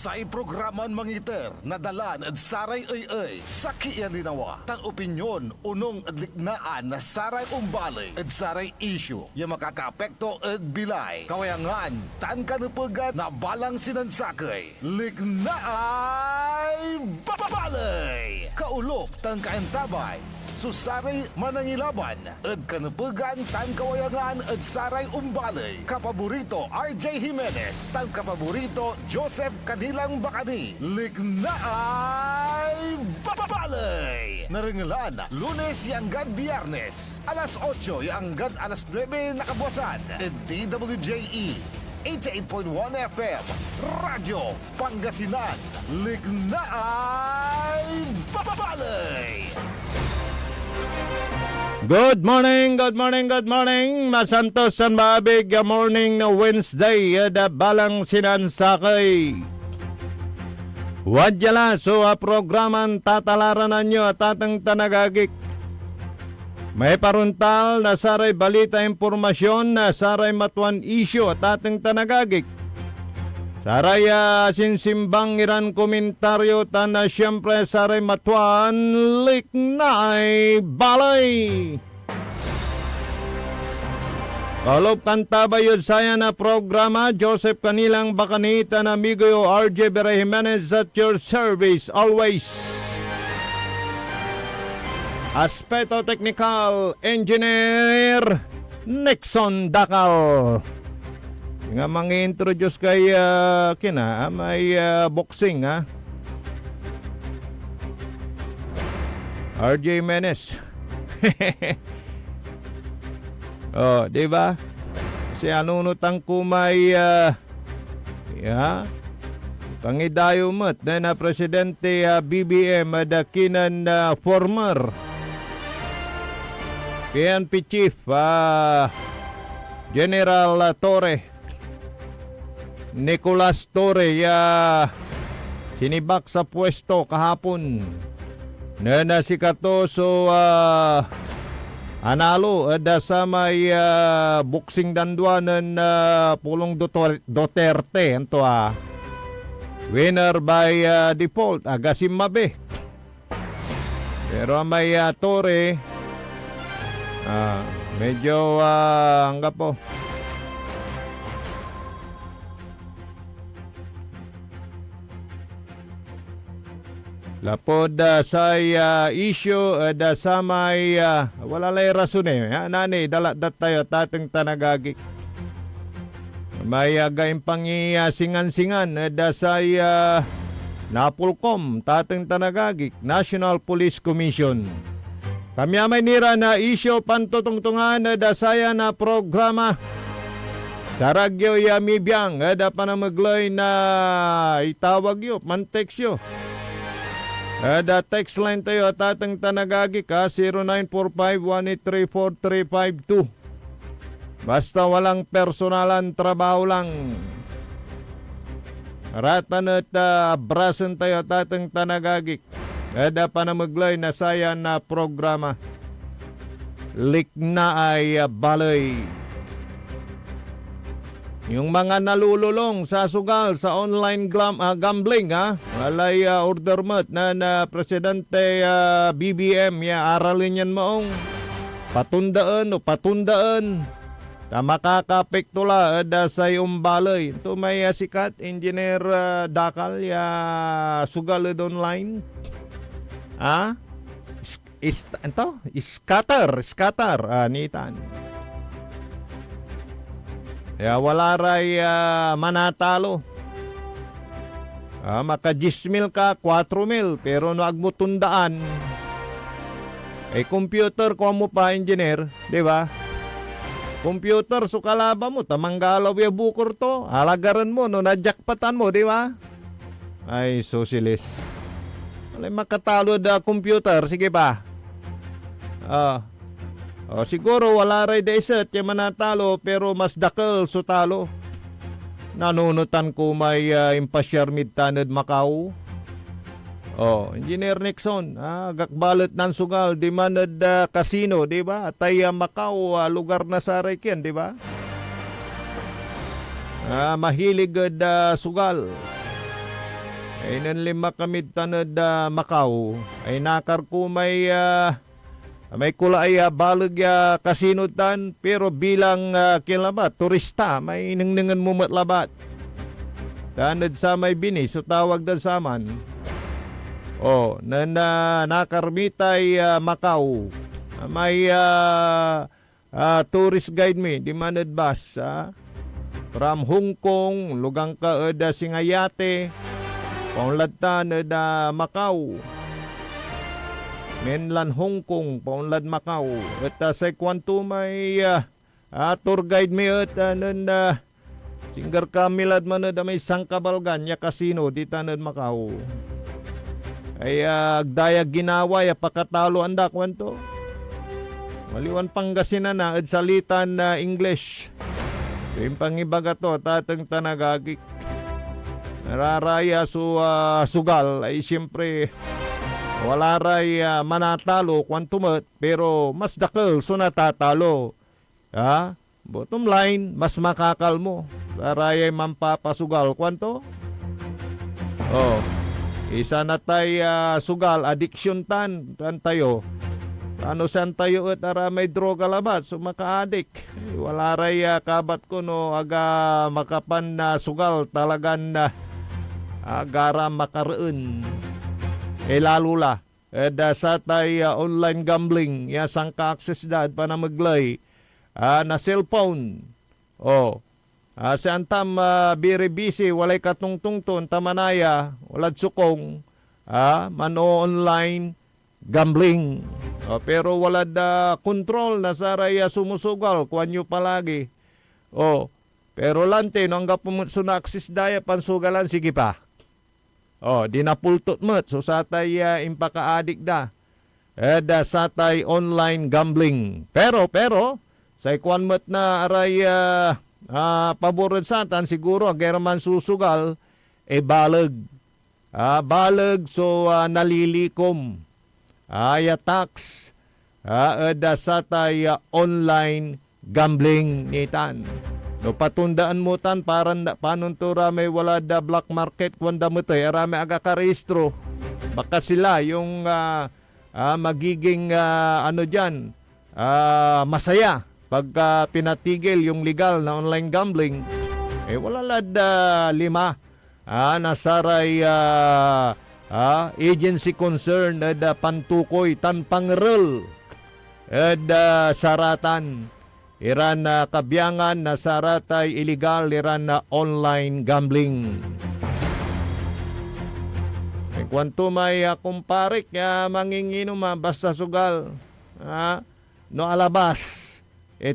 Sa iprograman mangiter, nadalan at saray ay sa kialinawa. Tang opinyon, unong adliknaan na saray umbali at saray issue. Yung makakapekto at bilay. Kawayangan, tan kanupugan na balang sinansakay. Liknaay babalay! Kaulop, tan kaentabay. Susaray manangilaban at kanupugan tan kawayangan at saray umbalay. Kapaborito RJ Jimenez, tan kapaborito Joseph Kanilang Bacani. Liknaay babalay! Naringalan, Lunes yanggad Biyernes, alas 8 yanggad alas 9 nakabuasan. At DWJE 88.1 FM, Radyo Pangasinan. Liknaay babalay! Good morning, good morning, good morning. Masantos san maabig morning na Wednesday da balang sinansakay. Wadjala so programan tatalaran nanyo at atang tanagagik. May paruntal na saray balita impormasyon na saray matuan isyo at atang tanagagik. Saray sinsimbang iran komentaryo tana siyempre saray matuan liknaay balay. Kalop kantabayod saya na programa Joseph Kanilang Bacanita na amigo RJ Bere Jimenez at your service always. Aspeto Technical Engineer Nixon Dakal. Nga mang-introduce kay may boxing ha. RJ Menes. Oh, di ba? Kasi anunutang kumay pangidayo mat na presidente BBM dakinan former PNP chief General Torre Nicolas Torre sinibak sa pwesto kahapon na nasikato so analo sa may boxing danduanan Pulong Duterte ito winner by default Agasim Mabe pero may Torre medyo hangga po lapod sa issue sa may wala lay rason nani dalat tayo tateng tanagagi may gaim pangisingan-singan sa Napolcom tateng tanagagi National Police Commission. Kami may nira na issue pantutungtungan saya na programa sa Radyo Yamibiyang panamaglay na itawag yo mantext yo. Da text line tayo tatang tanagagi ka 0945-183-4352. Basta walang personalan trabaho lang. Ratan at abrasan tayo tatang tanagagi. Da panamaglay na saya na programa. Liknaay balay. Yung mga nalululong sa sugal sa online gambling walay order mat na presidente BBM aralin yan maong patundaan makakapekto la sa umbalay. Ito may sikat engineer Dakal sugal online scatter nitan. Wala ray manatalo. Maka 10,000 ka, 4,000. Pero nagmutundaan. Computer ko mo pa, engineer. Di ba? Computer, sukalaba mo. Tamanggalaw yung bukor to. Alagaran mo, no, najakpatan mo, di ba? Ay, sosilis. Wala makatalo da computer. Sige pa. Siguro wala ray deset yung manatalo pero mas dakal so talo. Nanunutan ko may impasyar midtanad Macau. Engineer Nixon, gakbalat ng sugal di manad casino, di ba? Atay Macau lugar na sa Raiken, di ba? Mahilig sugal. Ay nan lima kami tanod Macau. Ay nakar ko may kulay balag kasinutan pero bilang kilabat, turista, may ningningan mo matlabat. Tanod sa may bini, so tawag dan saman. O, nakarmitay Macau. May tourist guide mi, di manad bus. From Hong Kong, lugang ka Singayate, paunlad Macau. Mainland Hong Kong, paunlad Macau. At sa kwanto may tour guide mi at singgar kamilad man may sangkabalgan ya kasino di tanad Macau. Ay agdayag ginawa ya pakatalo anda kwanto. Maliwan Pangasinan na at salitan na English. Yung pangibaga to, tatang tanagagik. Nararaya sugal ay siyempre wala ray manatalo kwantumat pero mas dakal so natatalo. Bottom line, mas makakal mo. Narayay mampapasugal kwanto. Isa na tayo sugal, addiction tan tayo. Ano san tayo at may droga labat, so maka-addict. Wala ray kabat ko no, aga makapan na sugal talagan na agara makaroon. Lalo la, sa tayo online gambling, ya sang ka-access dad pa na maglay na cellphone. Sa antam biri busy, walay katungtungton, tamanaya, walad sukong, mano online gambling. Pero wala control na saraya sumusugal kuan nyo palagi. Pero lante no hanggang pumunsunaksis daya pansugalan sige pa. Di napultot met so satay impaka-adik da. Satay online gambling. Pero sa kuan met na aray paboran satan siguro agerman susugal balag. Balag so nalilikom. Tax satay online gambling nitan. No patundaan mo tan paran panon to may wala da black market kwanda mo tay arame aga karehistro. Baka sila yung magiging diyan masaya pag pinatigil yung legal na online gambling. Wala lad lima nasaray agency concern pantukoy tan pangrel saratan iran kabyangan na saratay illegal iran online gambling. Kwanto may kumparik manginginom basta sugal no alabas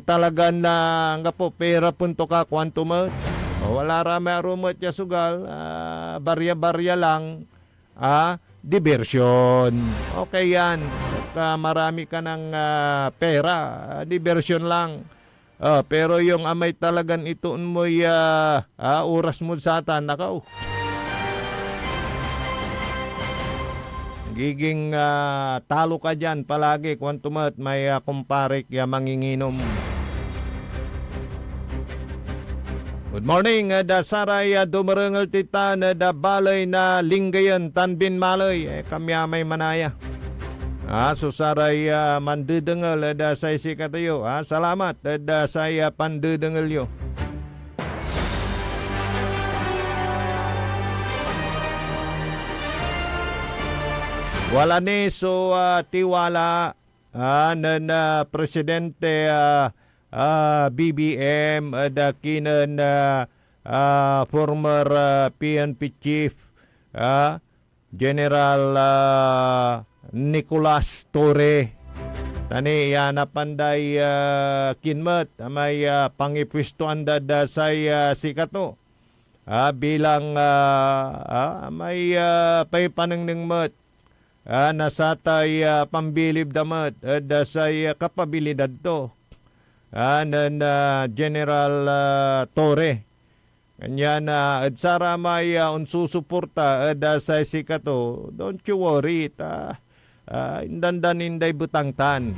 talaga na nga po pera punto ka kwanto mo wala rame arumot ya sugal barya-barya lang diversion. Okay yan. Marami ka ng pera. Diversion lang. Pero yung amay talagan itoon mo oras mo satan. Nakaw. Giging talo ka dyan palagi. Kwantumat may kumparik manginginom. Good morning, saray dumarangal tita na balay na linggayan tanbin malay kami may manaya. So saray mandudangal say si katayo. Salamat say pandudangal yo. Wala ni so tiwala na presidente BBM dakinan former PNP chief General Nicolas Torre. Tani na panday kinmet may pangipwistuan da say sikato bilang may paypanengning met nasatay pambilib damat da say kapabilidad to. General Torre. Kanya na adsara may unsusuporta sa sikato. Don't you worry. Indandan inday butangtan.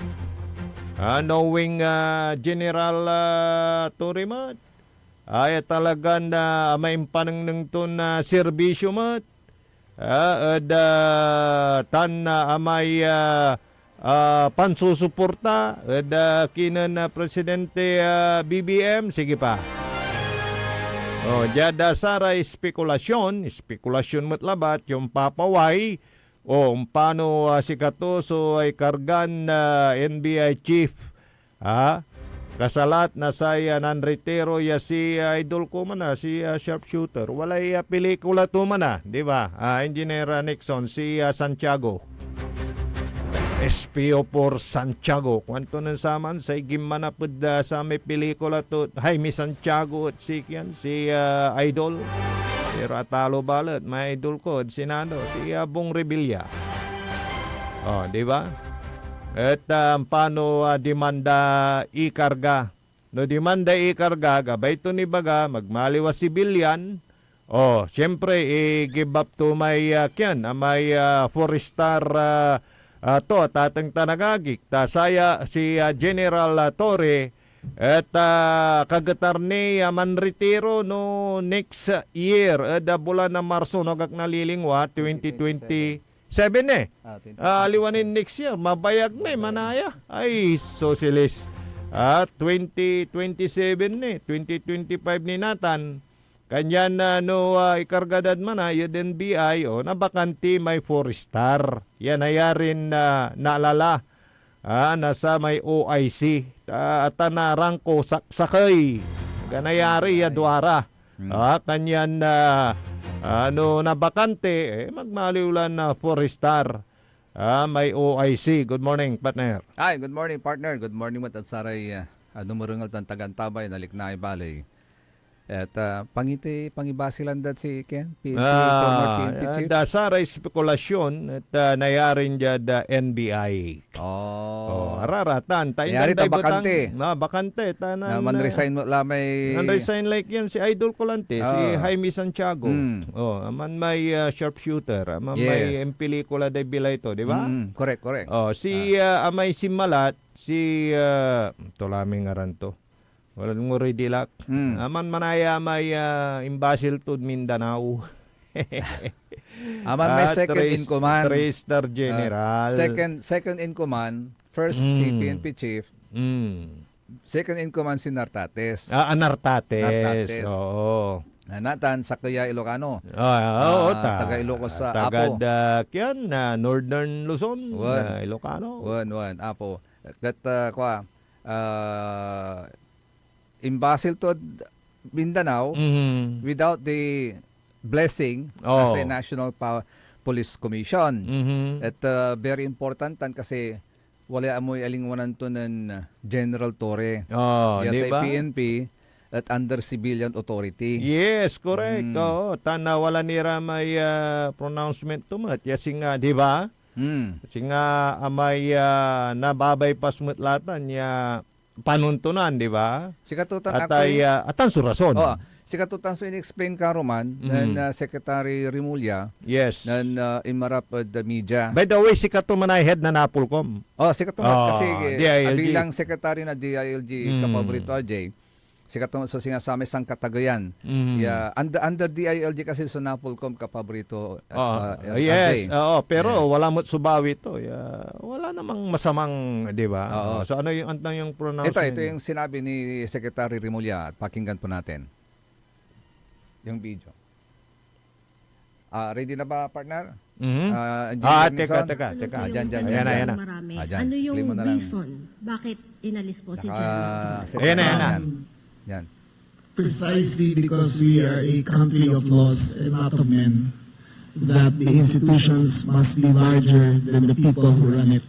Knowing General Torre mat. Ay talaga na may impanang to na serbisyo mat. tan amay pansusuporta kinan Presidente BBM, sige pa. Jada saray spekulasyon matlabat yung papaway paano si Katoso ay kargan NBI chief kasalat na saya nanretero ya si idol ko man si sharpshooter walay pelikula to man di ba? Engineer Nixon si Santiago SPO for Santiago kwanto nang saman sa gimanapod sa may pelikula to Jaime Santiago at si idol si Ratalo Balat may idol ko at Senado si Bong Revilla di ba? At paano demanda ikarga? No demanda ikarga, gabay to ni baga, magmaliwas civilian. Siyempre, give up to may may forestar to, tatang tanagagik. Saya si General Torre at kagatar ni manretiro no next year, bulan na Marso, nagak nalilingwa, 2020. 7 liwanin next year. Mabayag na manaya. Ay, socialist. 2027 2025 ni Nathan. Kanyan ikargadad man yun NBI nabakanti may 4-star. Yan ayarin naalala. Nasa may OIC. At narangko saksakay. Ganayari yadwara. Kanyan nabakante, magmaliwlan na 4-star. May OIC. Good morning, partner. Hi, good morning, partner. Good morning, Mat at Saray. Numarungal tan Tagantabay, Naliknay Balay. At pangibasilan dat si Ken, former PNP chief. Saray spekulasyon at nayarin dyan NBI. Araratan. Nayari ta bakante. Bakante. Man-resign mo lamay. Man-resign like yan si Idol Colante, si Jaime Santiago. Man may sharpshooter. May pelikula de Bilay to, di ba? Correct. Si Amay Simalat, si ito laming aran to. Walang mo ridilak. Aman manaya may imbasil to Mindanao. Aman may second in command. 3-star general. Second in command. First si PNP chief. Second in command si Nartates. Nartates. Oo. Natan sa Kaya Ilocano. Taga Ilocos sa Apo. Tagad Northern Luzon. Ilocano. Apo. That imbasil to Mindanao without the blessing sa National Police Commission. At very important kasi wala amoy alingwanan to ng General Torre. Sa PNP at under civilian authority. Yes, correct. Tanawala nira may pronouncement to mat. Singa, di ba? Singa amay nababaypas mutlatan ya panuntunan, di ba? Si katutan atan surason. Si katutan so in-explain ka Roman ng Secretary Rimulya. Yes. Ng Imarap the media. By the way, si katuman ay head na Napolcom. Si katuman kasi DILG. bilang Secretary na DILG kapaborito Ajay. Si katuman so sinasami sang katagayan. Under DILG kasi so Napolcom kapaborito yes. Pero wala mo subawi to. Wala namang masamang, di ba? So ano yung pronouncement? Ito yung sinabi ni Secretary Rimulya at pakinggan po natin. Yung video. Ready na ba, partner? Teka. Ayan na. Ano yung reason? Bakit inalis po si General? Ayan. Yan. Precisely because we are a country of laws and not of men, that the institutions must be larger than the people who run it.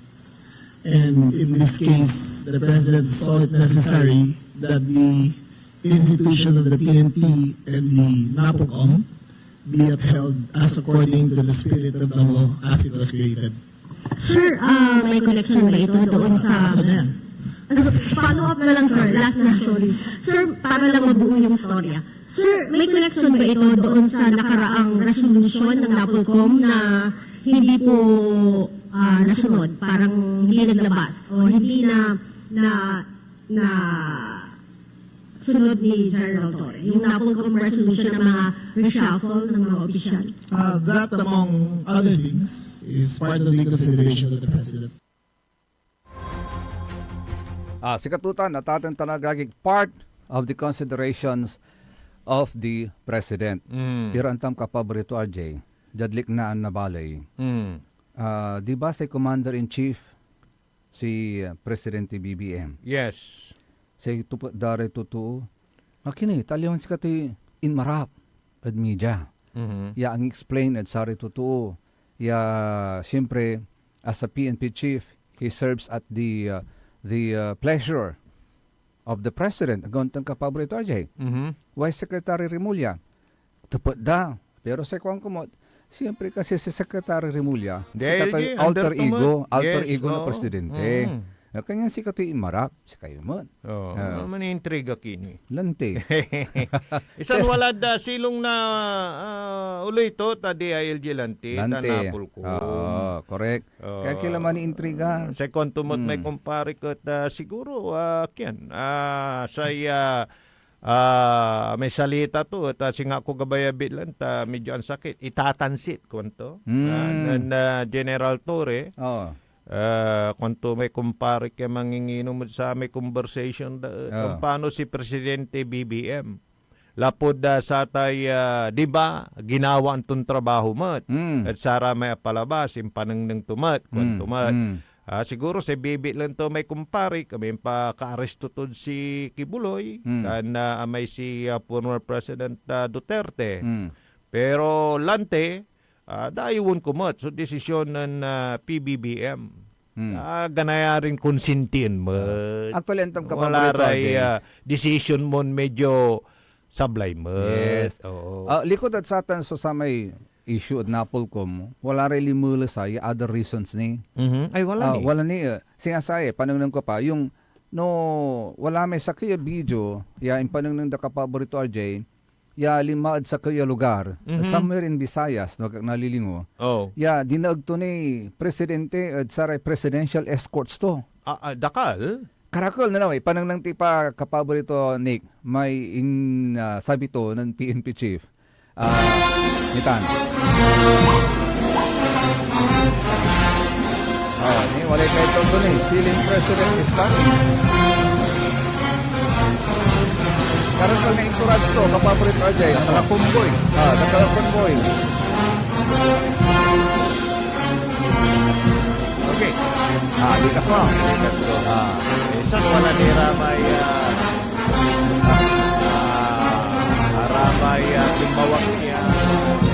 And in this case, the President saw it necessary that the institution of the PNP and the NAPOCOM be upheld as according to the spirit of the law as it was created. Sir, may connection ba ito doon sa... Follow up na lang, sir. Last na, sorry. Sir, para lang mabuo yung storya. Sir, may connection ba ito doon sa nakaraang resolution ng NAPOLCOM na hindi po nasunod? Parang hindi naglabas o hindi na sunod ni General Torre? Yung NAPOLCOM resolution ng mga reshuffle ng mga opisyal? That, among other things, is part of the consideration of the President. Si Katutan, natatang tanagagig part of the considerations of the President. Pero ang tam kapaborito, RJ, jadlik na ang nabalay. Di ba si Commander-in-Chief, si Presidente BBM? Yes. Say tupad dare totoo. Makini talyon si kati in marap at media. Ya ang explain at sari totoo. Ya siyempre as a PNP chief, he serves at the pleasure of the president. Agontang kapaborito RJ. Vice Secretary Remulla. Tupad da. Pero sa kuwang kumot, siyempre kasi si Secretary Remulla, si katoy alter ego na presidente. Kanya si katoy imarap, si kayo mo. Naman intriga kini. Lante. Isan wala da silong na uloy to tadi ILG lanti tanapol ko. Correct. Kaya kailangan ni intriga. Second tumot may kumpare ko siguro kyan saya may salita to at singa ko gabayabit lang medyo ang sakit itatansit kunto General Torre kunto may kumpare kay manginginom sa may conversation kung paano si Presidente BBM lapod sa tay di ba ginawa antong trabaho mat at sara may apalabas impanang ng tumat kunto mat. Siguro si Bibi lang to may kumpare kami pa ka-aresto to si Kibuloy kan may si former President Duterte. Pero lante dayuon kumot so desisyon ng PBBM. Ganayarin konsintin mo. Actually, antong wala kapaborito ray decision mo medyo sablay mo. Yes. Oo. Likod at satan so sa may issue at NAPOLCOM, wala rin limula sa other reasons ni. Ay wala ni. Wala ni. Sinasay, panunang ko pa, yung wala may sakya video, yung panunang da kapaborito RJ, ya limaad sa kaya lugar, somewhere in Visayas, no, nalilingo. Dinaag to ni Presidente at saray presidential escorts to. Dakal? Karakol na naway, panang nang tipa kapaborito Nick, may sabi to ng PNP chief. Nitan. Walay kayo to ni, feeling President is coming. Karakol na encourage to, kapaborito RJ, nakakumboy. Nakakumboy. Okay. Likas mo. Saan wala ni Ramay Timbawak niya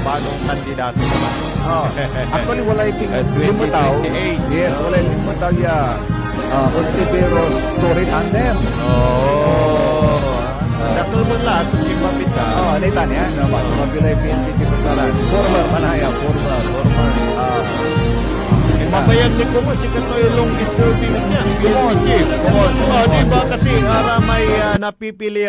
panong kandidato naman. Actually, wala limutaw. Yes, wala limutaw ya Ontiveros Torre Tandem. Sakal mo lang sa Pipapita. Naitan yan. Sa magbilay PNP Chikusaran. Former manaya, former. Mabayag ni Kumon, si Katoy long deserving niya. Kumon. Diba kasi may napipili.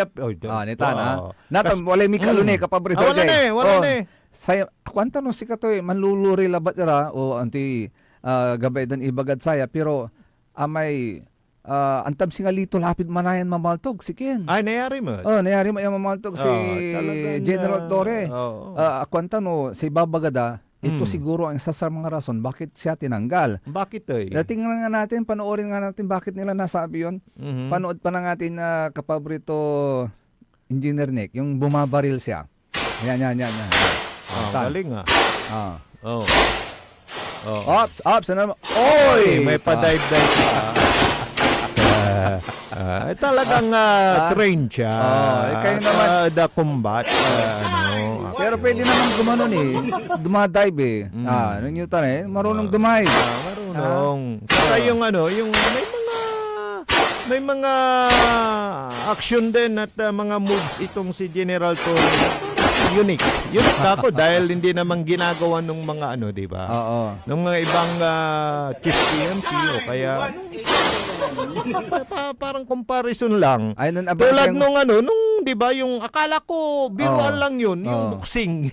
Nitan ha. Natan, wala may kalunay kapaborito. Wala na. Saya, kwanta no si Katoy, manluluri labat ra o anti gabay dan ibagad saya. Pero amay antab singalito lapid manayan mamaltog si Ken. Ay, nayari mo. Nayari mo yung mamaltog si General Torre. Kwanta no, si Babagada, ito siguro ang isa sa mga rason bakit siya tinanggal. Bakit Tingnan nga natin, panoorin nga natin bakit nila nasabi yun. Panood pa na natin na kapaborito Engineer Nick, yung bumabaril siya. Yan. Galing nga. Ops, ano naman? Oy! May pa-dive-dive siya. Talagang trained siya. Kayo naman. The combat. Pero pwede naman gumano dumadive nung Newton marunong dumive. Marunong. Saka yung yung may mga action din at mga moves itong si General Torre. Unique ako dahil hindi naman ginagawa nung mga di ba? Nung mga ibang chief PNP o kaya parang comparison lang. Tulad nung nung di ba yung akala ko biruan lang yun, yung boxing.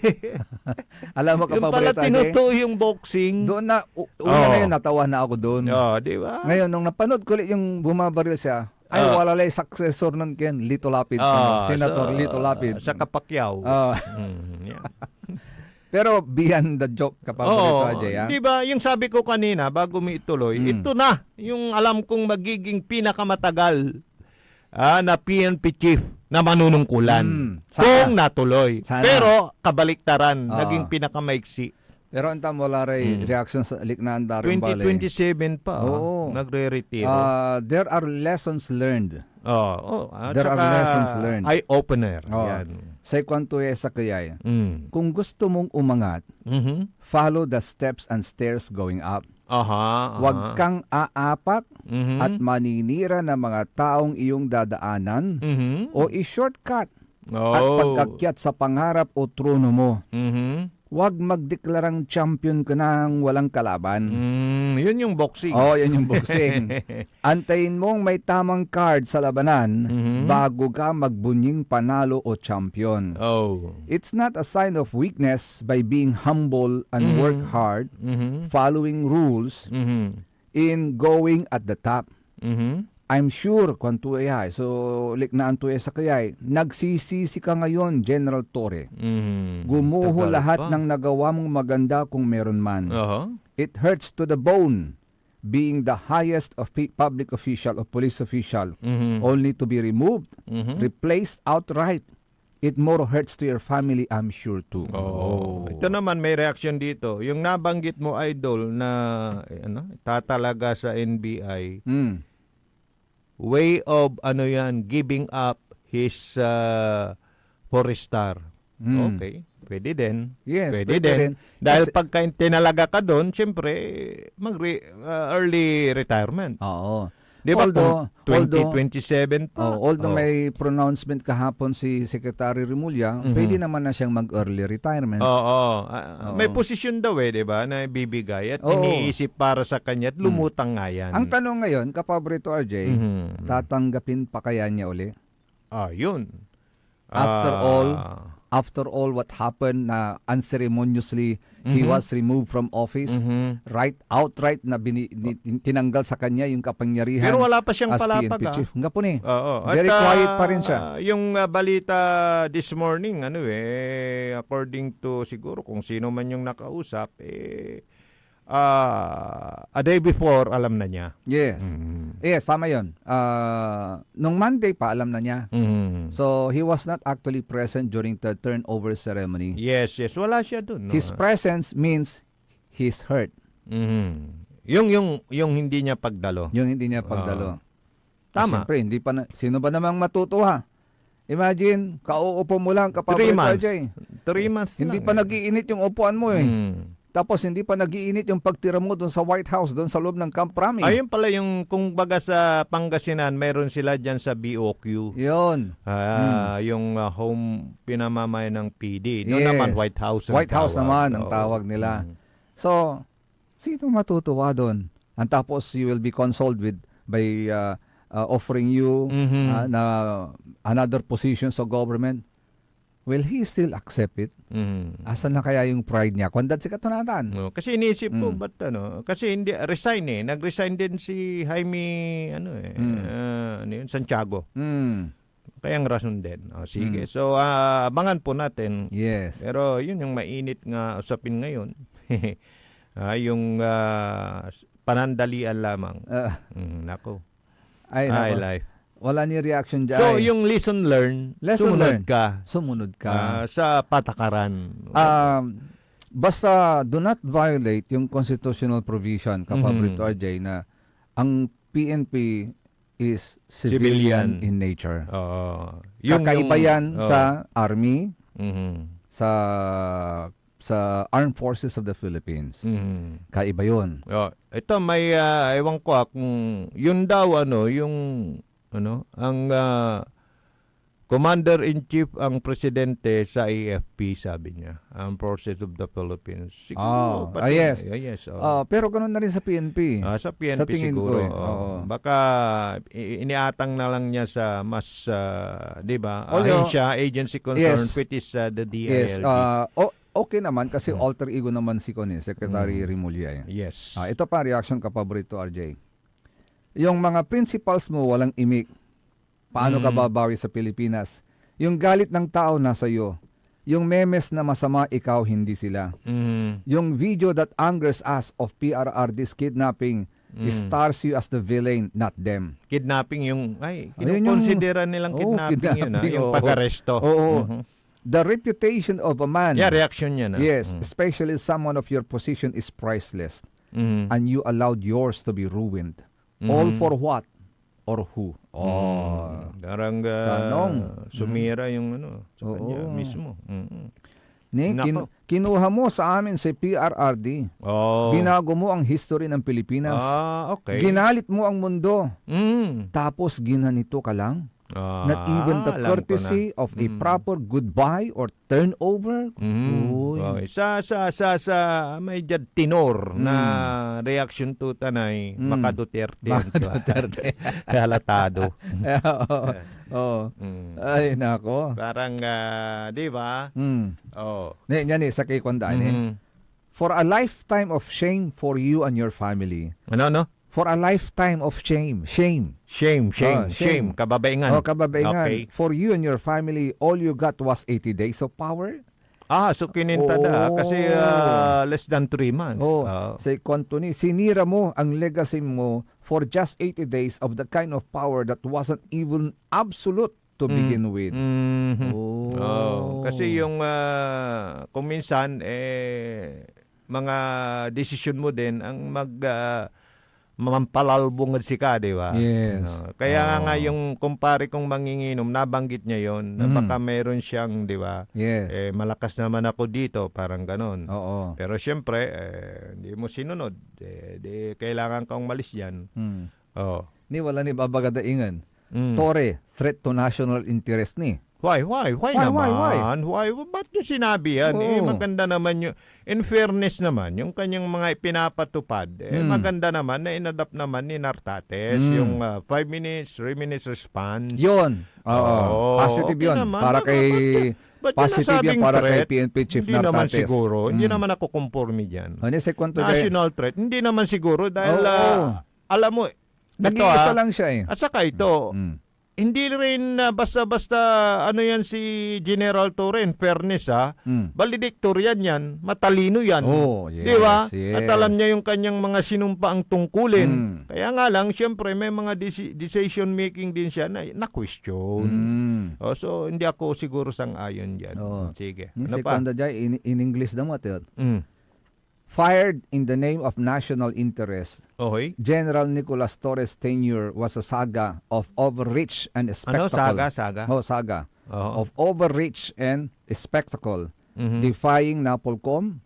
Alam mo yung pala tinuto yung boxing. Doon na una na yun natawa na ako doon. Di ba? Ngayon nung napanood ko ulit yung bumabaril siya, Ay, wala lang successor nun Ken, Lito Lapid. Senator Lito Lapid. Sa Kapakyaw. Yeah. Pero beyond the joke, Kapaborito Ajay, ha? Di ba, yung sabi ko kanina, bago may ituloy, ito na, yung alam kong magiging pinakamatagal na PNP chief na manunungkulan. Sana. Kung natuloy. Sana. Pero, kabaliktaran, naging pinakamaiksi. Pero ang wala rin reaction sa Liknaan Daring Bale. 2027 pa, Oo. nagre-retiro. There are lessons learned. At There are saka, lessons learned. eye-opener. Oh. Yan. Sa kwanto sa kayay. Mm. Kung gusto mong umangat, Mhm. follow the steps and stairs going up. Aha. Huwag kang aapak Mhm. at maninira ng mga taong iyong dadaanan Mhm. o i-shortcut Oh. at pag-akyat sa pangarap o trono mo. Mhm. Huwag magdeklarang champion ka nang walang kalaban. Yun yung boxing. Oh, yan yung boxing. Antayin mong may tamang card sa labanan bago ka magbunying panalo o champion. Oh. It's not a sign of weakness by being humble and work hard, Mhm. following rules, Mhm. in going at the top. Mhm. I'm sure, kwanto ay, so Liknaan to sa kayay, nagsisisi ka ngayon, General Torre. Mhm. Gumuho Tagal lahat pa. ng nagawa mong maganda kung meron man. Aha. It hurts to the bone being the highest of public official or police official, Mhm. only to be removed, Mhm. replaced outright. It more hurts to your family, I'm sure too. Oh. Ito naman may reaction dito. Yung nabanggit mo, Idol, na tatalaga sa NBI, Mm. way of giving up his forestar. Mm. Okay, pwede din. Yes, pwede pwede din. rin. Dahil Kasi- pagka tinalaga ka doon, siyempre early retirement. Oo. Di ba Although- kung 2027 pa? Although may pronouncement kahapon si Secretary Remulla, pwede naman na siyang mag-early retirement. Oo. May posisyon daw di ba, na ibibigay at Oo. iniisip para sa kanya at lumutang nga yan. Ang tanong ngayon, Kapaborito RJ, Mhm. tatanggapin pa kaya niya uli? Yun. After all what happened na unceremoniously he was removed from office, outright na tinanggal sa kanya yung kapangyarihan. Pero wala pa siyang as palapag, PNP chief. Nga po ni. Oo. Very quiet pa rin siya. Yung balita this morning, according to siguro kung sino man yung nakausap, a day before, alam na niya. Yes. Yes, tama yun. Nung Monday pa, alam na niya. So, he was not actually present during the turnover ceremony. Yes. Wala siya dun. No? His presence means he's hurt. Yung hindi niya pagdalo. Yung hindi niya pagdalo. Tama. Siyempre, hindi pa sino ba namang matutuwa? Imagine, kauupo mo lang, 3 Kapaborito months. RJ. 3 months Hindi lang, pa nagiinit yung upuan mo eh. Tapos hindi pa nagiinit yung pagtira mo doon sa White House, doon sa loob ng Camp Rami. Ayun pala yung kung baga sa Pangasinan, mayroon sila dyan sa BOQ. Yun. Yung home pinamamayan ng PD. Doon Yes. naman White House. ang White House tawag. naman ang Oo. tawag nila. So, sino matutuwa doon? And tapos you will be consoled by offering you na another position sa government. Will he still accept it? Asan na kaya yung pride niya? Kundad si katunatan. No, kasi iniisip ko, kasi hindi, resign nag-resign din si Jaime, Santiago. Kaya ang rason din. Sige. So, abangan po natin. Yes. Pero yun yung mainit nga usapin ngayon. Yung panandalian lamang. Nako. Ay, High nako. life. Wala ni reaction dyan. So, yung lesson learned, sumunod ka Sumunod ka. sa patakaran. Basta do not violate yung constitutional provision, Kapaborito RJ, na ang PNP is civilian in nature. Kakaiba yan sa Army, sa Armed Forces of the Philippines. Kaiba yun. Ito may ewan ko kung yun daw ang Commander-in-Chief ang presidente sa AFP, sabi niya. Armed Forces of the Philippines. Siguro. Yes. Yes. Pero ganun na rin sa PNP. Sa PNP Sa tingin siguro. ko oo. Baka iniatang na lang niya sa mas, di ba? Although, Ahensya, agency concerned, yes. which is the DILG. Yes. Okay naman kasi alter ego naman si Secretary Remulla. Yes. Ito pa reaction, Kapaborito RJ. Yung mga principals mo walang imik, Paano ka babawi sa Pilipinas? Yung galit ng tao nasa iyo. Yung memes na masama, ikaw, hindi sila. Yung video that angers us of PRRD's kidnapping stars you as the villain, not them. Kidnapping yung, Ayun kinukonsidera nilang kidnapping yun, yung oo. pag-aresto. Oo. The reputation of a man. Yeah, reaction yan. Yes, especially someone of your position is priceless. And you allowed yours to be ruined. All for what? Or who? Parang Tanong. sumira yung sa kanya Oo. mismo. Ni, Nako. kinuha mo sa amin si PRRD. Oh. Binago mo ang history ng Pilipinas. Okay. Ginalit mo ang mundo. Mm. Tapos ginanito ka lang. Not even the alam ko courtesy na. of a proper goodbye or turnover. Uy. Okay. Sa may jad tenor na reaction to tanay Maka Duterte. Duterte. Halatado. Oo. Mm. Ay, nako. Parang, di ba? Oh. Yan sa kay Kwandaan Mhm. For a lifetime of shame for you and your family. Ano? For a lifetime of shame. Shame. Shame. Shame. Kababaingan. Kababaingan. Okay. For you and your family, all you got was 80 days of power. So kinintada. Oh. Kasi less than 3 months. Say Kwantoni, sinira mo ang legacy mo for just 80 days of the kind of power that wasn't even absolute to begin with. Mhm. Oh. Kasi yung kung minsan mga desisyon mo din ang mampalalbungad si ka, di ba? Yes. Kaya nga yung kumpare kong manginginom, nabanggit niya yon na baka meron siyang, di ba? Yes. Malakas naman ako dito, parang ganon. Oo. Pero syempre, hindi mo sinunod. Di kailangan kang malis yan. Oh. Ni wala ni babagadaingan. Mm. Tore, threat to national interest ni. Why naman? Why? Ba't yung sinabi yan? Oo. Maganda naman yung, in fairness naman, yung kanyang mga pinapatupad, maganda naman na inadapt naman ni Nartates, yung 5 minutes, 3 minutes response. Yun. Oo. Positive okay yun. naman. Para kay Ba't positive yan nasabing para kay threat? PNP Chief Hindi naman Nartates. siguro. Hindi naman ako conforme dyan. Ano sa kwento dahil? National threat. Hindi naman siguro dahil, Oo. alam mo, Nag-iisa lang siya eh. at saka ito, hindi rin basta-basta ano yan si General Torren, fairness valedictorian yan, matalino yan. Oh, yes, Di ba? yes. At alam niya yung kanyang mga sinumpaang tungkulin. Kaya nga lang, syempre may mga decision making din siya na question. So, hindi ako siguro sang-ayon dyan. Oh. Sige. Ni Ano si pa? kwento dahil in English daw mo ito. Mm. Fired in the name of national interest. Okay. General Nicolas Torres' tenure was a saga of overreach and Ano? spectacle. Saga? Oh, saga. Oo. Of overreach and spectacle. Defying NAPOLCOM,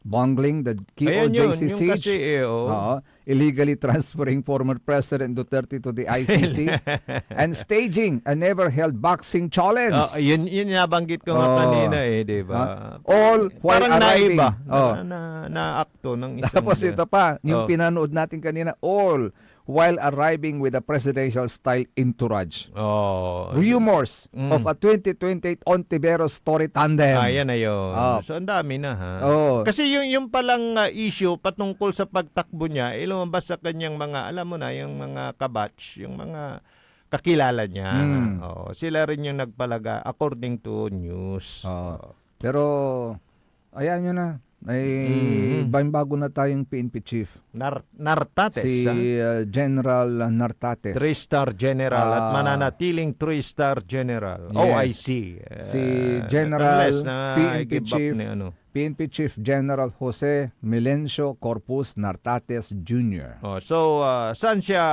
bungling the Ayan yun. KOJC Yung siege, kasi, illegally transferring former President Duterte to the ICC, and staging a never-held boxing challenge. yun nabanggit ko nga kanina di ba? All while Parang arriving. naiba Oh. na akto ng isang Tapos ito pa, yung Oh. pinanood natin kanina, all while arriving with a presidential-style entourage. Rumors of a 2028 Ontiveros story tandem. Yan na yun. Oh. So, ang dami na ha. Oh. Kasi yung palang issue patungkol sa pagtakbo niya, lumabas sa kanyang mga, alam mo na, yung mga kabatch, yung mga kakilala niya. Sila rin yung nagpalaga according to news. Pero, ayan nyo na. May bago na tayong PNP chief. Nartates. Si General Nartates. 3-star general at mananatiling 3-star general. Yes. I see. Si General unless na PNP i-give up chief ni ano. PNP Chief General Jose Melencio Corpus Nartates Jr. So, saan siya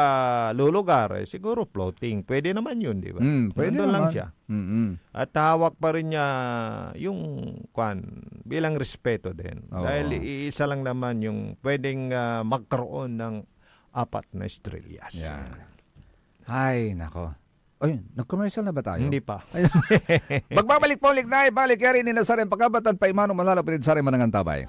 lulugar? Siguro floating. Pwede naman yun, di ba? Pwede Nandun lang naman. siya. At hawak pa rin niya yung bilang respeto din. Oo. Dahil iisa lang naman yung pwedeng magkaroon ng 4 na estrellas. Yan. Ay, nako. Ay, nag-commercial na ba tayo? Hindi pa. Magbabalik po ulit na ibalik yari ni Nazarin Pagkabatan pa imano malalapit sa rin manangantabay.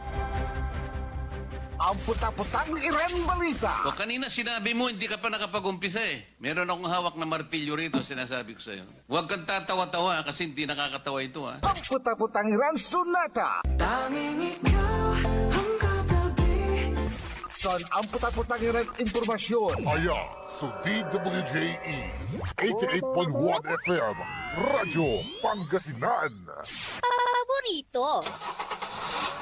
Ang puta-putang Iren Balita. O kanina sinabi mo, hindi ka pa nakapag-umpisa eh. Meron akong hawak na martilyo rito, sinasabi ko sa'yo. Huwag kang tatawa-tawa kasi hindi nakakatawa ito ha. Ang puta-putang Iren Sunata. Tanging ikaw ang katabi San ang putat-putang impormasyon. Aya sa DWJE 88.1 FM Radyo Pangasinan. Paborito.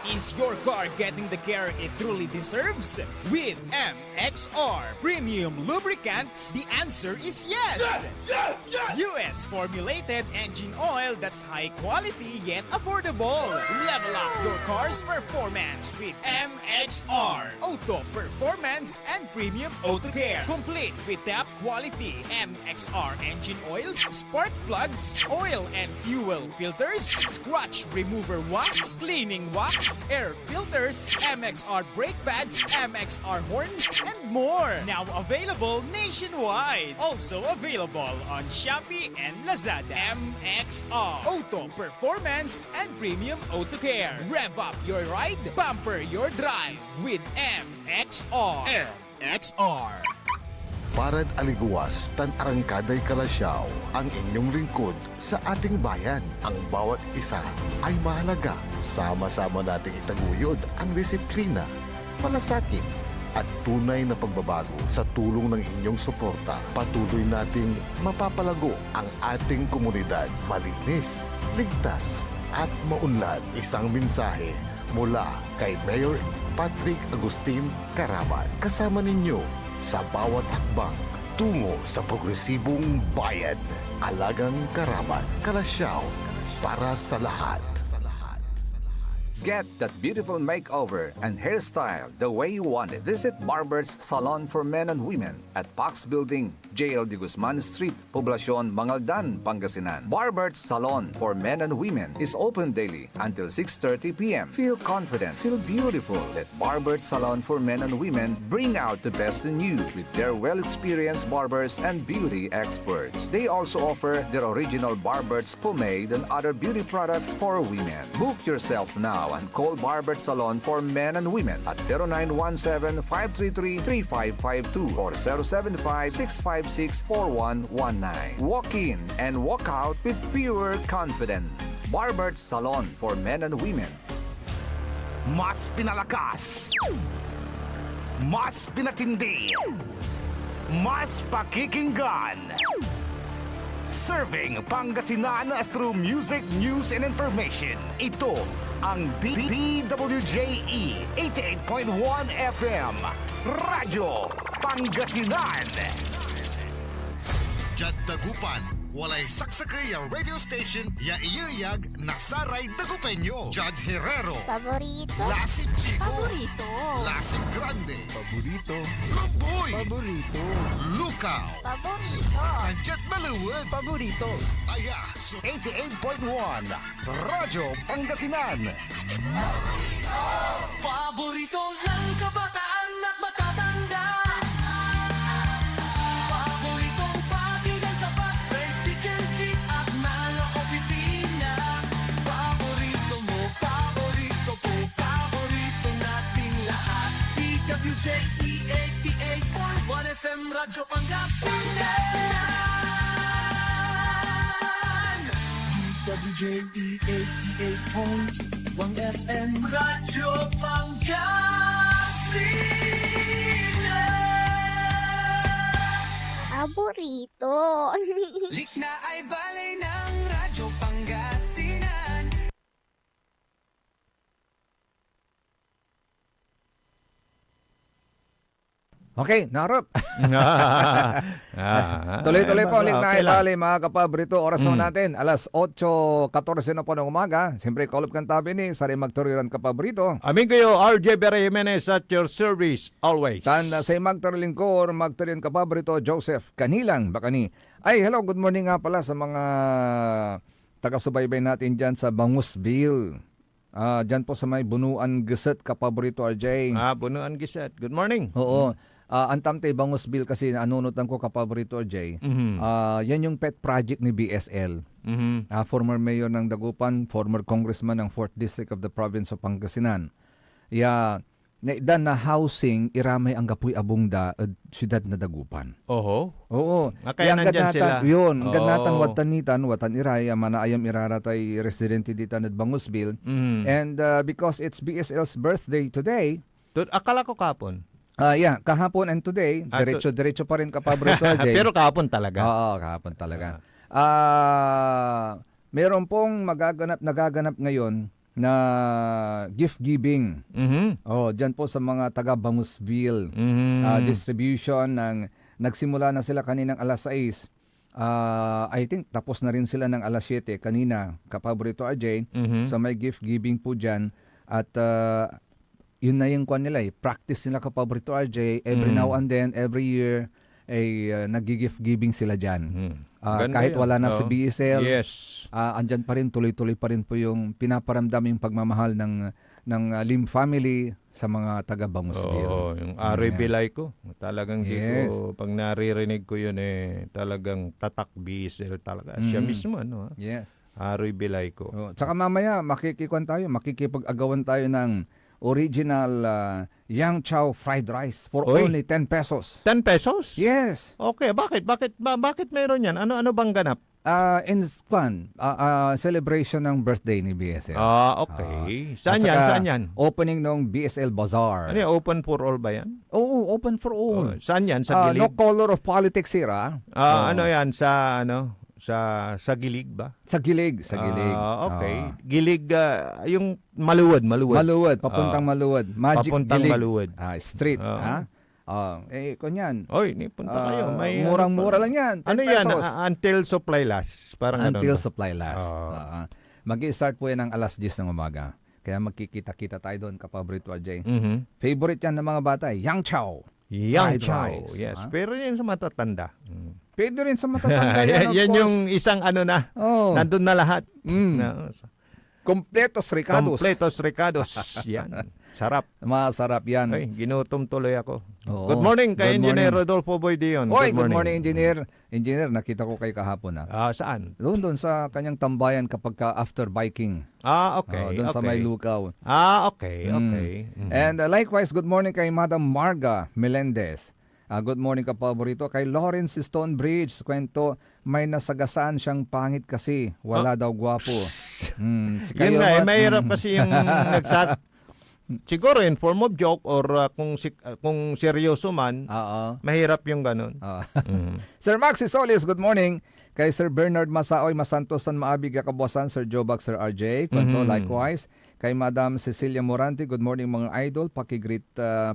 Is your car getting the care it truly deserves? With MXR Premium Lubricants, the answer is yes! US formulated engine oil that's high quality yet affordable. Level up your car's performance with MXR Auto Performance and Premium Auto Care. Complete with top quality MXR engine oils, spark plugs, oil and fuel filters, scratch remover wax, cleaning wax, air filters, MXR brake pads, MXR horns, and more. Now available nationwide. Also available on Shopee and Lazada. MXR Auto Performance and Premium Auto Care. Rev up your ride, bumper your drive with MXR. MXR. Parad aliguas, tan arangkaday kalasyaw, ang inyong lingkod sa ating bayan. Ang bawat isa ay mahalaga. Sama-sama nating itaguyod ang disiplina, malasakit, at tunay na pagbabago. Sa tulong ng inyong suporta, patuloy nating mapapalago ang ating komunidad. Malinis, ligtas, at maunlad. Isang mensahe mula kay Mayor Patrick Agustin Caraman. Kasama ninyo sa bawat hakbang tungo sa progresibong bayan. Alagang Caraman, Kalasyaw, para sa lahat. Get that beautiful makeover and hairstyle the way you want it. Visit Barber's Salon for Men and Women at Pax Building, JL de Guzman Street, Poblacion, Mangaldan, Pangasinan. Barber's Salon for Men and Women is open daily until 6:30 p.m. Feel confident, feel beautiful. Let Barber's Salon for Men and Women bring out the best in you with their well-experienced barbers and beauty experts. They also offer their original Barber's pomade and other beauty products for women. Book yourself now and call Barber Salon for Men and Women at 0917-533-3552 or 075-656-4119. Walk in and walk out with pure confidence. Barber Salon for Men and Women. Mas pinalakas, mas pinatindi, mas pakikinggan. Serving Pangasinan through music, news, and information. Ito ang DWJE 88.1 FM Radyo Pangasinan. Jad Dagupan, walay saksakay ang radio station ya iyayag nasaray Dagupenyo. Jad Herrero, Paborito. Lasip Chico, Paborito. Lasip Grande, Paborito. Loboy, Paborito. Lukaw, Paborito. Anjat Maluwag, Paborito. Aya, 88.1 Radyo Pangasinan. Paborito ng kabataan at matatanda. Paboritong pakinggan sa bus, tricycle, jeep at mga opisina. Paborito mo, paborito ko, paborito nating lahat. DWJE 88.1 FM Radyo Pangasinan. DWJE 88.1 FM Radyo Pangasinan. Paborito. Likna ay balay ng Radyo Pangasinan. Okay, narap. Tuloy-tuloy po, ulit na ibali mga kapabrito. Oras na natin, alas 8:14 na po ng umaga. Siyempre, call up kang tabi ni Sari Magturiran kapabrito. Amigo yo, RJ Bere Jimenez at your service always. Tanda sa Magturiran Magturiran kapabrito, Joseph Kanilang Bakani. Ay, hello, good morning nga pala sa mga taga-subaybay natin dyan sa Bangusville. Dyan po sa may Bunuan Geset kapabrito, RJ. Bunuan Gisat. Good morning. Oo. Ang Tamte Bangusville kasi anunutan ko kapaborito, Jay. Yan yung pet project ni BSL. Former mayor ng Dagupan, former congressman ng 4th District of the Province of Pangasinan. Dan na housing, iramay ang gapuy abungda at siyudad na Dagupan. Oho. Oo. Kaya nandyan sila. Yun, ganatan watan iray, manaayam iraratay residente dito na Bangusville. And because it's BSL's birthday today, Akala ko kapon. Yeah, kahapon and today, diretso pa rin kapaborito RJ. Pero kahapon talaga. Oo, kahapon talaga. Meron pong nagaganap ngayon na gift giving. Diyan po sa mga taga Bangus-Ville. Distribution nagsimula na sila kaninang alas 6. I think tapos na rin sila ng alas 7 kanina, kapaborito RJ. So may gift giving po diyan at yun na yung kwan nila practice nila kapaborito RJ every now and then, every year ay nag-gift giving sila diyan. Kahit wala na si BSL, andyan pa rin, tuloy-tuloy pa rin po yung pinaparamdam yung pagmamahal ng Lim family sa mga taga Bangus-Ville. Oo, yung Aroy Bilay ko. Talagang ko, pag naririnig ko yun talagang tatak BSL talaga. Siya mismo, ano? Yes. Aroy Bilay ko. Tsaka mamaya, makikipag-agawan tayo ng original Yang Chow fried rice for only 10 pesos. 10 pesos? Yes. Okay, bakit meron yan? Ano bang ganap? Celebration ng birthday ni BSL. Okay. Saan yan? Opening ng BSL Bazaar. Ano yan? Open for all ba yan? Oo, open for all. Saan yan? Sa No gilid? color of politics here, Ano yan? Sa gilig ba? Sa gilig. Okay. Gilig, yung maluwad. Maluwad, papuntang Maluwad. Magic Papuntang gilig. Maluwad. Street, kunyan. Oy, punta kayo. May, murang-mura lang yan. 10 Ano yan? pesos. Until supply last. Parang Until ano ba? supply last. Mag-i-start po yan ng alas 10 ng umaga. Kaya magkikita-kita tayo doon, kapaborito RJ. Favorite yan ng mga bata, Yang Chow. Yang Fried Chow. rice, Yes. Pero yan sa matatanda. Pwede rin sa matatanda yan, of yan course. yung isang nandun na lahat. Completos Ricados. Completos Ricados. Yan. Sarap. Masarap yan. Ay, ginutom tuloy ako. Oo. Good morning kay Good Engineer morning. Rodolfo Boy Dion. Good morning, Engineer. Engineer, nakita ko kayo kahapon. Saan? Doon sa kanyang tambayan kapag after biking. Okay. Doon sa may lukaw. Okay. And likewise, good morning kay Madam Marga Melendez. Good morning kapaborito. Kay Lawrence Stonebridge, kwento, may nasagasaan siyang pangit kasi. Wala daw gwapo. Yun nga, mahirap kasi yung siguro in form of joke or kung seryoso man, mahirap yung ganun. Sir Maxi Solis, good morning. Kay Sir Bernard Masaoy, Masantosan, Maabig, Kabuasan, Sir Joe Bak, Sir RJ, kwento, likewise. Kay Madam Cecilia Morante, good morning mga idol, pakigreet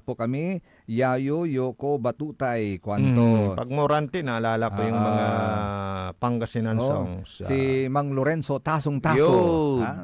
po kami. Yayo, Yoko, Batutay, kwanto. Pag Morante, naalala ko yung mga Pangasinan songs. Si Mang Lorenzo, Tasong-Taso.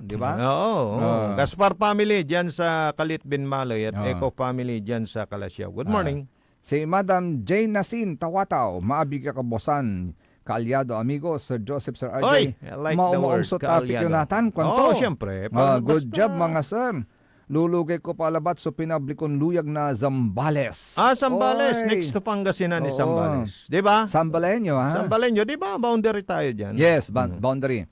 Di ba? Oo. Gaspar family dyan sa Kalit Bin Maloy at Eco family dyan sa Kalasyaw. Good morning. Si Madam Jane Nasin, Tawataw, Maabig, Kabuasan, Kaalyado, amigo, Sir Joseph, Sir RJ. Oy, I like the word, sa topic kaalyado. yun natin, kwanto. Siyempre. Good job, mga sir. Lulugay ko palabat so pinablikon luyag na Zambales. Zambales. Oy. Next to Pangasinan is Zambales. Di ba? Sambaleño, ha? Sambaleño, di ba? Boundary tayo dyan. Yes, boundary.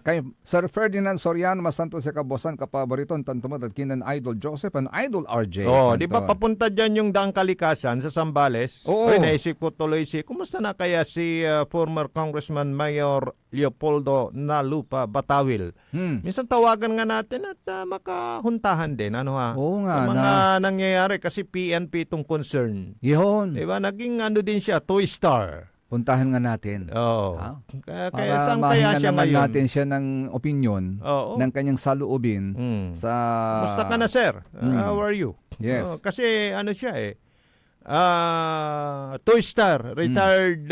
Kay Sir Ferdinand Soriano, Masanto sa Kabosan, Kapabariton, Tantumad at Kinan Idol Joseph and Idol RJ. Di ba papunta dyan yung Daang Kalikasan sa Zambales? Oo. Naisip ko tuloy kumusta na kaya si former Congressman Mayor Leopoldo Nalupa Batawil? Minsan tawagan nga natin at makahuntahan din. Oo nga. Sa mga nangyayari kasi PNP itong concern. Yun. Di ba? Naging din siya, Toy Star. Puntahan nga natin. Oo. Kaya saan mahinga kaya siya naman ngayon? natin siya ng opinion ng kanyang saluubin sa... Musta ka na, sir? How are you? Yes. Kasi siya Toy Star, retired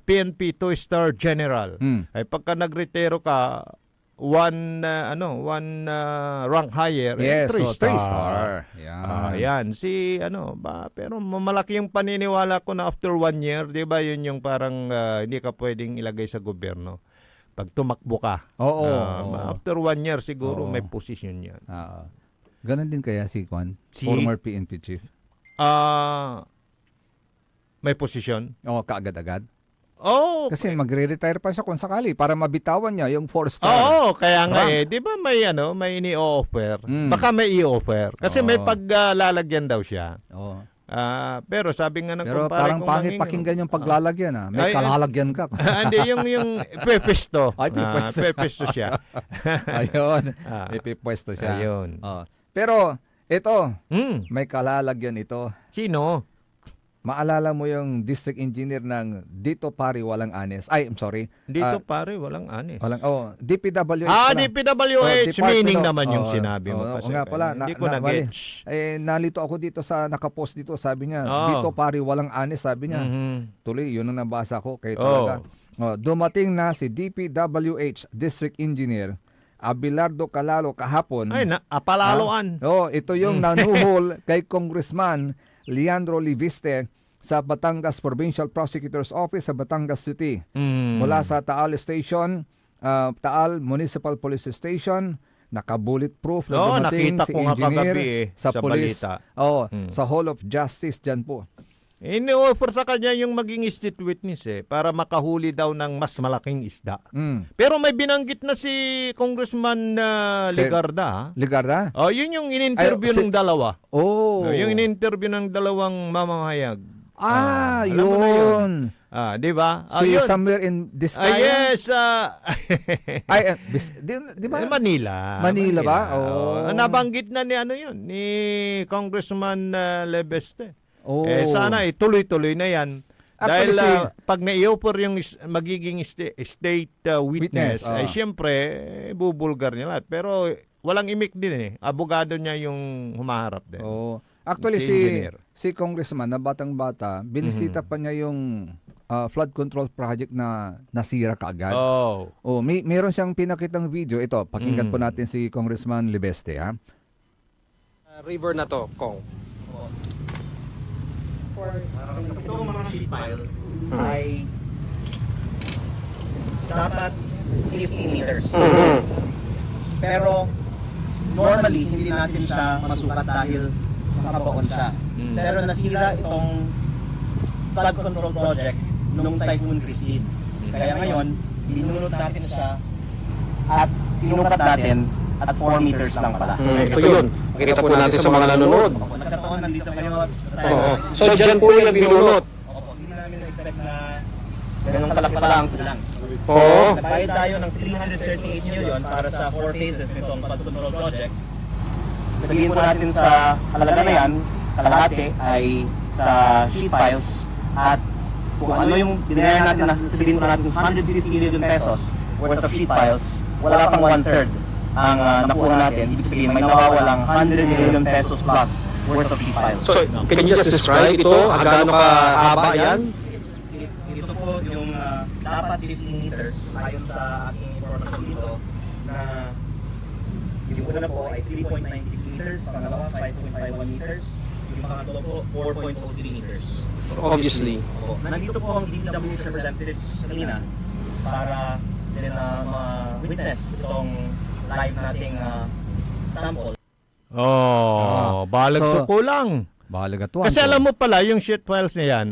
PNP Toy Star General. Ay pagka nagretiro ka, one rank higher, yes, 3 star. 3 star. Yan. Pero malaki yung paniniwala ko na after 1 year, di ba, yun yung parang hindi ka pwedeng ilagay sa gobyerno. Pag tumakbo ka. Oo. After 1 year, siguro may position yan. Ganon din kaya si Kwan, former PNP chief? May posisyon? Kaagad-agad. Kasi Kasi magre-retire pa siya kung sakali para mabitawan niya yung 4 star. kaya nga di ba may may ini-offer. Baka may i-offer kasi may paglalagyan daw siya. Pero sabi nga ng Pero kumpare parang kong pangit manging- pakinggan yung paglalagyan. May kalalagyan ka. Hindi yung pepesto. Ay, pepesto. Pepesto siya. Ayun. May pipwesto siya. Ayun. Pero Ito, Hmm. may kalalagyan ito. Sino? Maalala mo yung district engineer ng Dito Pari Walang Anes. Ay, I'm sorry. Dito Ah, pare, walang anis. DPWH Ah, pala. DPWH, Department meaning of- naman yung sinabi mo oo kasi. nga pala, Hindi ko mali. na-gets. Nalito ako dito sa nakapost dito, sabi niya, Oo. Dito Pari Walang Anes, sabi niya. Mhm. Tuloy, yun ang nabasa ko. Kaya Oo. talaga. Dumating na si DPWH District Engineer Abelardo Calalo kahapon. Ay, apalaloan. Ito yung nanuhol kay Congressman Leandro Liviste sa Batangas Provincial Prosecutor's Office sa Batangas City. Mm. Mula sa Taal Station, Taal Municipal Police Station, naka-bulletproof na Oo, dumating nakita si ko nga engineer kagabi sa sa police. balita. Sa Hall of Justice dyan po. Ini-offer sa kanya yung maging state witness para makahuli daw ng mas malaking isda. Mm. Pero may binanggit na si Congressman Legarda. Ligarda? Yun yung in-interview Ay, ng dalawa. Yung Yun. in-interview ng dalawang mamamahayag. Yun. alam mo na yun. Di ba? Si Yun. somewhere in Vizcaya? Yes. Di ba? Manila. Manila ba? Nabanggit na ni ni Congressman Lebeste. Sana tuloy-tuloy na yan. Actually, Dahil pag na-i-offer yung magiging state witness, Witness, ay siyempre, bubulgar niya lahat. Pero walang imik din Abogado niya yung humaharap din. Actually, Si engineer. si Congressman na batang-bata, binisita pa niya yung flood control project na nasira kaagad. Meron siyang pinakitang video. Ito, pakinggan po natin si Congressman Libeste. River na to, Kong. Itong mga sheet pile ay dapat 50 meters. Pero normally hindi natin siya masukat dahil makabaon siya. Pero nasira itong flood control project nung Typhoon Christine. Kaya ngayon, binunod natin siya at sinukat natin at 4 meters lang pala. Ito yun. Makikita po natin sa mga nanonood. Nagkataon, nandito kayo. So dyan po yung binunot. Opo, hindi namin na-expect na ganun kalaki pala ang kulang. Oo. Nagbayad tayo ng 338 million para sa 4 phases nitong flood control project. Sabihin po natin sa halaga na yan, kalahati ay sa sheet piles at kung ano yung binayaran natin, sabihin po natin 150 million pesos worth of sheet piles, wala pang 1/3 ang nakuha natin. Ibig sabihin may nawawalang 100 million pesos plus worth of sheet piles. So, can you just describe ito? Gaano kahaba yan? Ito po yung dapat 15 meters ayon sa aking information dito na yung una po ay 3.96 meters, pangalawa 5.51 meters, yung pangatlo po 4.03 meters. Obviously. Nandito po ang DPWH representatives kanina para din ma-witness itong live nating sample. Balag So, suko lang. Balagatuan. Kasi alam mo pala, yung sheet files na yan,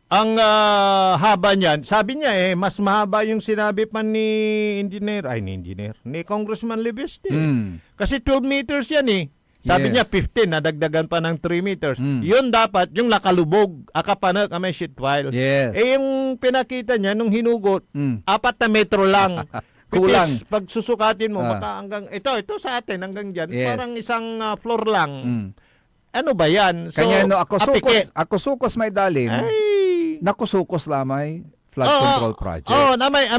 ang haba niyan, sabi niya mas mahaba yung sinabi pa ni Congressman Libiste. Kasi 12 meters yan Sabi Yes. niya 15, nadagdagan pa ng 3 meters. Yun dapat, yung nakalubog, akapanag may sheet files. Yes. Yung pinakita niya, nung hinugot, 4 na metro lang. Kulang. Which is, pag susukatin mo, baka hanggang, ito sa atin, hanggang dyan, Yes. parang isang floor lang. Ano ba yan? So, Kanya ako apike. sukos may dalin. Ay. Nakusukos lamay flood control project.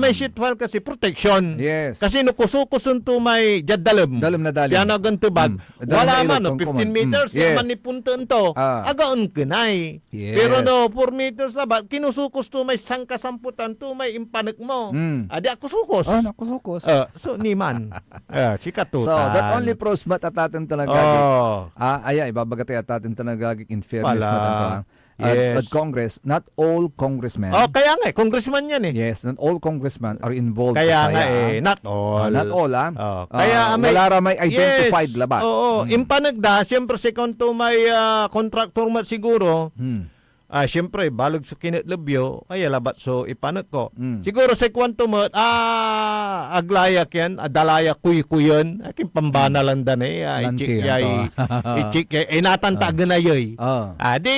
May sheet file kasi protection. Yes. Kasi nukusukos to may jadalam. Dalam na dalim. Kaya nagantubad. Dalam Wala na man, ilog, 15 tungkuman. meters, Yes. man ni puntaan to. Agaon kanay. Yes. Pero 4 meters na ba, kinusukos to may sangkasamputan to may impanak mo. Adi ako sukos. Nakusukos. So, niman. Chikato. So, that only proves mat atatin talaga. Ibabagatay atatin talaga in fairness Pala. na tanto. Yes. At Congress, not all congressmen. Kaya nga, congressman yan Yes, not all congressmen are involved. Kaya sa nga saya. not all. Not all, Kaya wala ra may identified labat. Impanagda, siyempre second to may contractor mat siguro. Siyempre, balag sa kinatlabyo, ay labat so ipanag ko. Siguro sa kwanto mo, aglayak yan, dalaya kuy-kuyon, aking pambana lang dan Lanti i-check yan yay, i-check yay, natantagan na yoy. Di,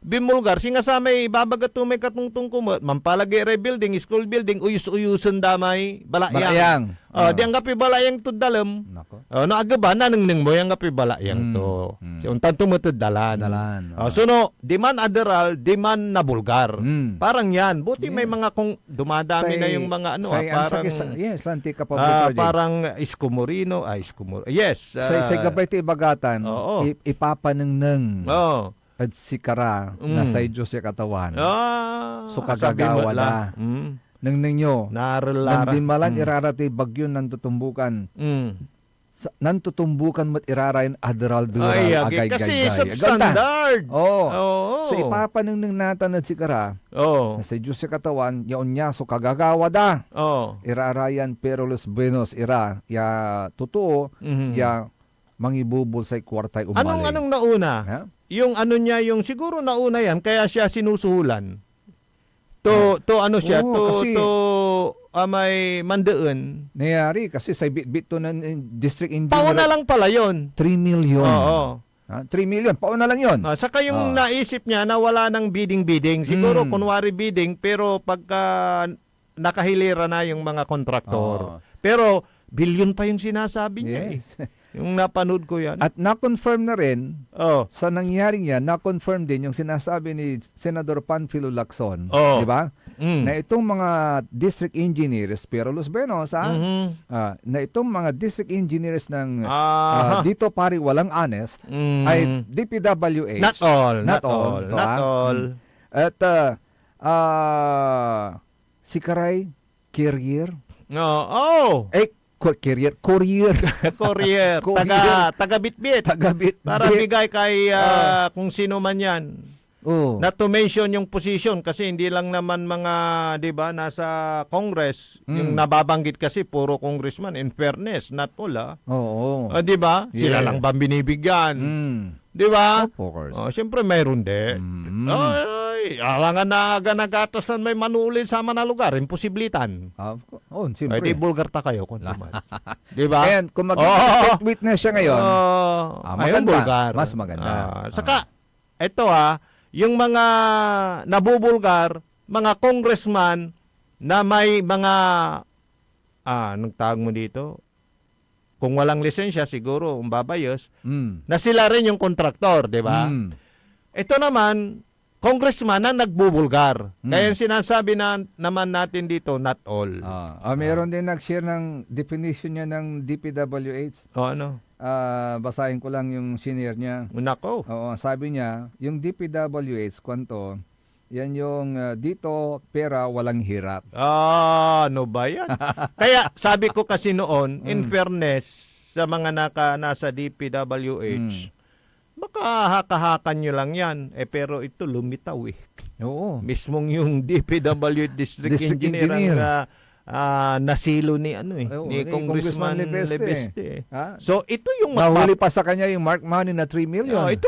bimulgar, singa sa may ibabagat may katungtung kumot, mampalagi rebuilding, school building, uyus-uyusan damay, balayang. Di ang kapi balayang to dalam. Nako. No, agaba, nanang mo yung kapi balayang to. Untan tumutod dalan. So no, di man aderal, di man na bulgar. Parang yan. Buti may mga kung dumadami na yung mga ano, parang... yes, lanti ka parang iskumurino, yes. Sa gabay ti ibagatan, ipapanengneng. At sikara na sa Diyos yung katawan. So kagagawa na. Nang ninyo, nang di malang irarati bagyo nang tutumbukan. Nang tutumbukan mat irarayan adral dural agay-gay. Kasi substandard. So ipapanengneng natan at sikara na sa Diyos yung katawan, yaon niya, so kagagawa da. Irarayan pero los buenos ira. Ya totoo, ya mangibubol sa kwartay umali. Anong nauna? Yung ano niya, yung siguro nauna yan, kaya siya sinusuhulan. To may mandaan. Nayari kasi sa bit to ng district engineer. Pauna lang pala yun. 3 million. Oo. 3 million, pauna lang yun. Saka yung naisip niya na wala ng bidding. Siguro kunwari bidding, pero pagka nakahilera na yung mga kontraktor. Pero billion pa yung sinasabi niya. Yes. Yung napanood ko yan. At na-confirm na rin, sa nangyaring yan, na-confirm din yung sinasabi ni Senador Panfilo Lacson, di ba? Na itong mga district engineers, pero Los Benos, na itong mga district engineers ng dito pari walang honest, ay DPWH. Not all. At si Karay, Carrier. Courier. Taga-bitbit. Para bigay kay kung sino man yan. Not to mention yung position kasi hindi lang naman mga, 'di ba, nasa Congress, yung nababanggit kasi puro congressman, in fairness, not all. 'Di ba? Sila lang ba binibigyan? 'Di ba? Of course. Siyempre mayroon din. Alangan na ganagatasan may manulil sa mga lugar, imposibilitan. Siyempre. Di bulgar ta kayo kung naman. Di ba? And kung mag-state witness siya ngayon, maganda. Bulgar. Mas maganda. Saka, ito yung mga nabubulgar, mga congressman na may mga, anong tawag mo dito? Kung walang lisensya, siguro, babayos, na sila rin yung kontraktor, di ba? Ito naman, congressman na nagbubulgar. Kaya sinasabi naman natin dito, not all. Meron din nag-share ng definition niya ng DPWH. Ano? Basahin ko lang yung senior niya. Nako. Sabi niya, yung DPWH, kwanto, yan yung dito, pera, walang hirap. Ano ba yan? Kaya sabi ko kasi noon, in fairness, sa mga nasa DPWH, baka haka-hakan nyo lang yan. Pero ito lumitaw Oo. Mismong yung DPWH District Engineer ang nasilo ni ni Congressman Lebeste. So ito yung nahuli pa sa kanya yung mark money na 3 million. Ito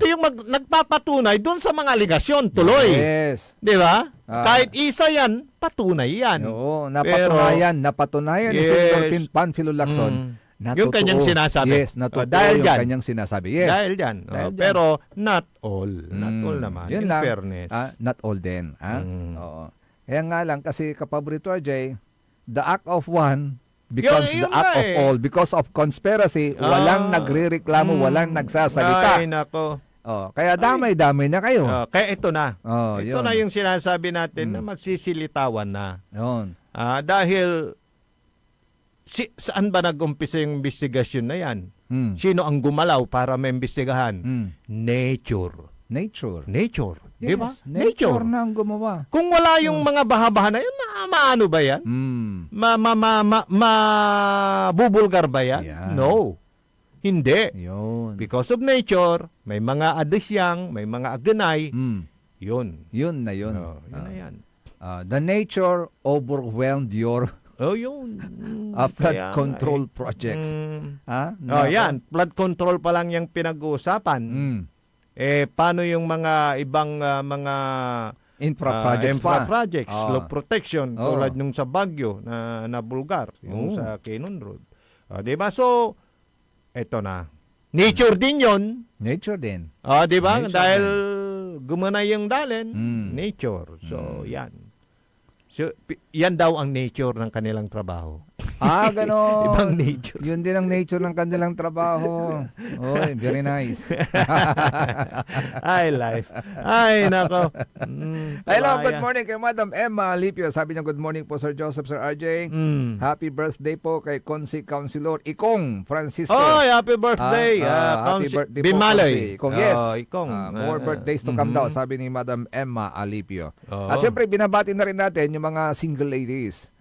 yung nagpapatunay doon sa mga aligasyon tuloy. Yes. 'Di ba? Kahit isa yan, patunay yan. Oo, napatunayan ni Senator Panfilo Lacson. Yung kanyang sinasabi. Yes, dahil yung kanyang sinasabi. Yes. Dahil dyan. Pero not all. Not all naman. Yun in lang. fairness. Not all din. Oo. Kaya nga lang, kasi kapaborito RJ, the act of one becomes the act of all. Because of conspiracy, walang nagre-reklamo, walang nagsasalita. Ay, nako. Kaya damay-damay na kayo. Kaya ito na. Ito yun. na yung sinasabi natin na magsisilitawan na. Yun. Dahil saan ba nag-umpisa yung investigasyon na yan? Sino ang gumalaw para maimbestigahan? Nature. Di ba? Yes, nature na ang gumawa. Kung wala yung mga baha-baha na yun, maano ba yan? Mabubulgar ba yan? Yeah. No. Hindi. Yun. Because of nature, may mga adisyang, may mga aganay. Yun. Yun na yun. Yun na yan. The nature overwhelmed your yun. flood control projects. Yan. Flood control pa lang yung pinag-uusapan. Paano yung mga ibang mga infra projects, slope protection, tulad nung sa Baguio na Bulgar, yung sa Quezon Road. Diba? So, eto na. Nature din yon. Nature din. Diba? Dahil gumana yung dalin, nature. So, yan. So, yan daw ang nature ng kanilang trabaho. Ganon. Ibang nature. Yun din ang nature ng kanilang trabaho. Oy, very nice. Ay, life. Ay, nako. Hello, good morning kay Madam Emma Alipio. Sabi niya, good morning po Sir Joseph, Sir RJ. Happy birthday po kay Consi Councilor Ikong Francisco. Oh, happy birthday. Happy birthday Bimaloy. po, Ikong. Yes. Ikong. More birthdays to come daw, sabi ni Madam Emma Alipio. At siyempre, binabati na rin natin yung mga single ladies.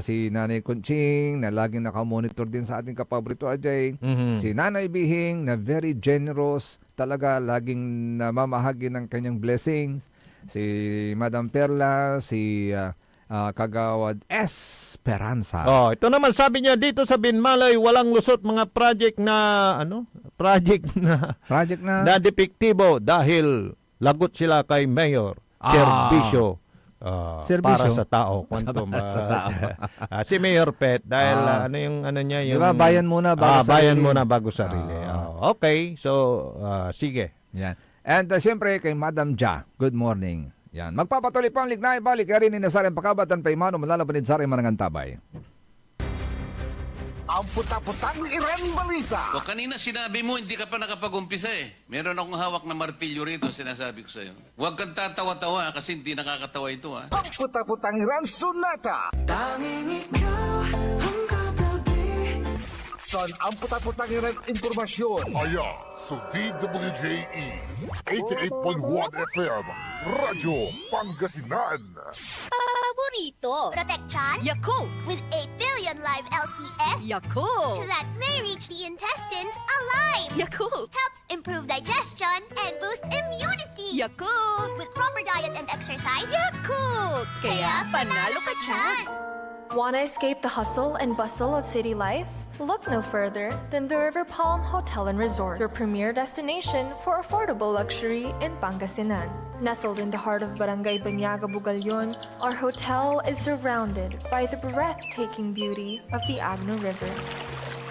Si Nanay Conching na laging nakamonitor din sa ating kapaborito RJ. Si Nanay Bihing na very generous, talaga laging namamahagi ng kanyang blessings. Si Madam Perla, si Kagawad Esperanza. Ito naman sabi niya dito sa Binmalay, walang lusot mga project na na depektibo dahil lagot sila kay Mayor. Serbisyo. Para sa tao. Si Mayor Pet dahil yung diba, bayan muna bago sarili. Okay, so sige. Yan. And siyempre kay Madam Ja, good morning. Yan. Magpapatuloy pa ang lignay balik rin ni Nazarem Pakabatan Paimano malalapanid sa rin manangantabay. Ang puta-putang Iren Balita. O kanina sinabi mo, hindi ka pa nakapag-umpisa eh. Meron akong hawak na martilyo rito, sinasabi ko sa'yo. Huwag kang tatawa-tawa kasi hindi nakakatawa ito ha. Ang puta-putang Iren Sunata. Tanging ikaw ang katabi. Son, ang puta-putang Iren Impormasyon. Aya, sa DWJE 88.1 FM, Radyo Pangasinan. Paborito. Protection. Yakult. With 8 billion live LCS. Yakult. That may reach the intestines alive. Yakult. Helps improve digestion and boost immunity. Yakult. With proper diet and exercise. Yakult. Kaya panalo ka dyan. Want to escape the hustle and bustle of city life? Look no further than the River Palm Hotel and Resort, your premier destination for affordable luxury in Pangasinan. Nestled in the heart of Barangay Banyaga, Bugalyon, our hotel is surrounded by the breathtaking beauty of the Agno River.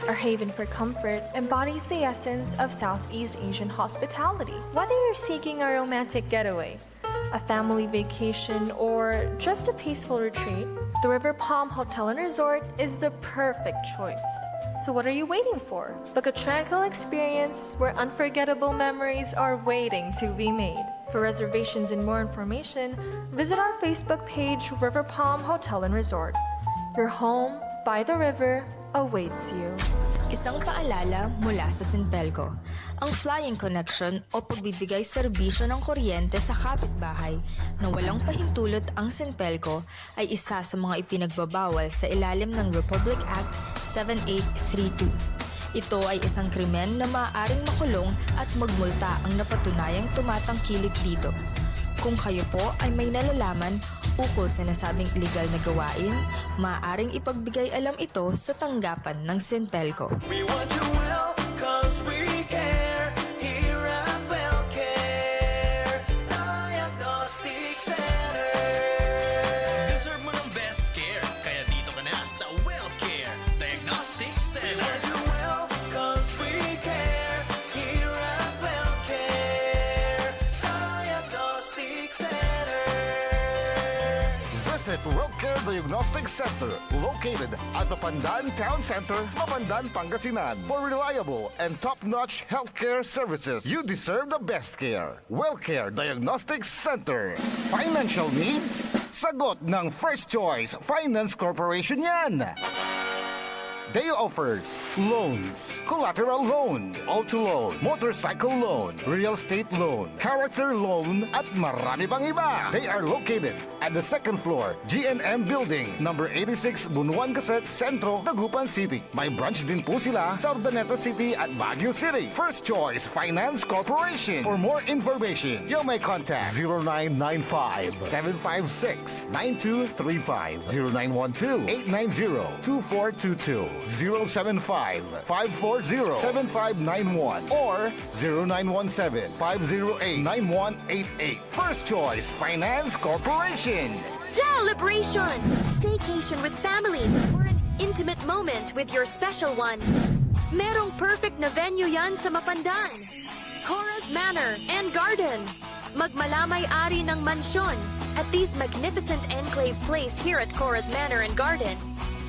Our haven for comfort embodies the essence of Southeast Asian hospitality. Whether you're seeking a romantic getaway, a family vacation, or just a peaceful retreat, the River Palm Hotel and Resort is the perfect choice. So what are you waiting for? Book a tranquil experience where unforgettable memories are waiting to be made. For reservations and more information, visit our Facebook page, River Palm Hotel and Resort. Your home by the river awaits you. Isang paalala mula sa Sinpelco. Ang Flying Connection o pagbibigay serbisyo ng kuryente sa kapitbahay na walang pahintulot ang Sinpelco ay isa sa mga ipinagbabawal sa ilalim ng Republic Act 7832. Ito ay isang krimen na maaaring makulong at magmulta ang napatunayang tumatangkilik dito. Kung kayo po ay may nalalaman ukol sa nasabing illegal na gawain, maaaring ipagbigay alam ito sa tanggapan ng Sinpelco. We want you well, cause we care. Here at WellCare Diagnostic Center. Deserve mo ng best care, kaya dito ka na sa WellCare Diagnostic Center. We want you well, cause we care. Here at WellCare Diagnostic Center. Visit WellCare Diagnostic Center, located at the Pandan Town Center, Mapandan, Pangasinan. For reliable and top-notch healthcare services, you deserve the best care. WellCare Diagnostic Center. Financial needs? Sagot ng First Choice Finance Corporation yan. They offers loans, collateral loan, auto loan, motorcycle loan, real estate loan, character loan, at marami pang iba. They are located at the second floor, GNM Building, number 86, Bunuan Cassette, Centro, Dagupan City. May branch din po sila sa Urdaneta City at Baguio City. First Choice Finance Corporation. For more information, you may contact 0995-756-9235, 0912-890-2422. 075-540-7591 or 0917-508-9188. First Choice Finance Corporation. Celebration! Staycation with family or an intimate moment with your special one. Merong perfect na venue yan sa Mapandan. Cora's Manor and Garden. Magmalamay-ari ng mansyon at these magnificent enclave place here at Cora's Manor and Garden.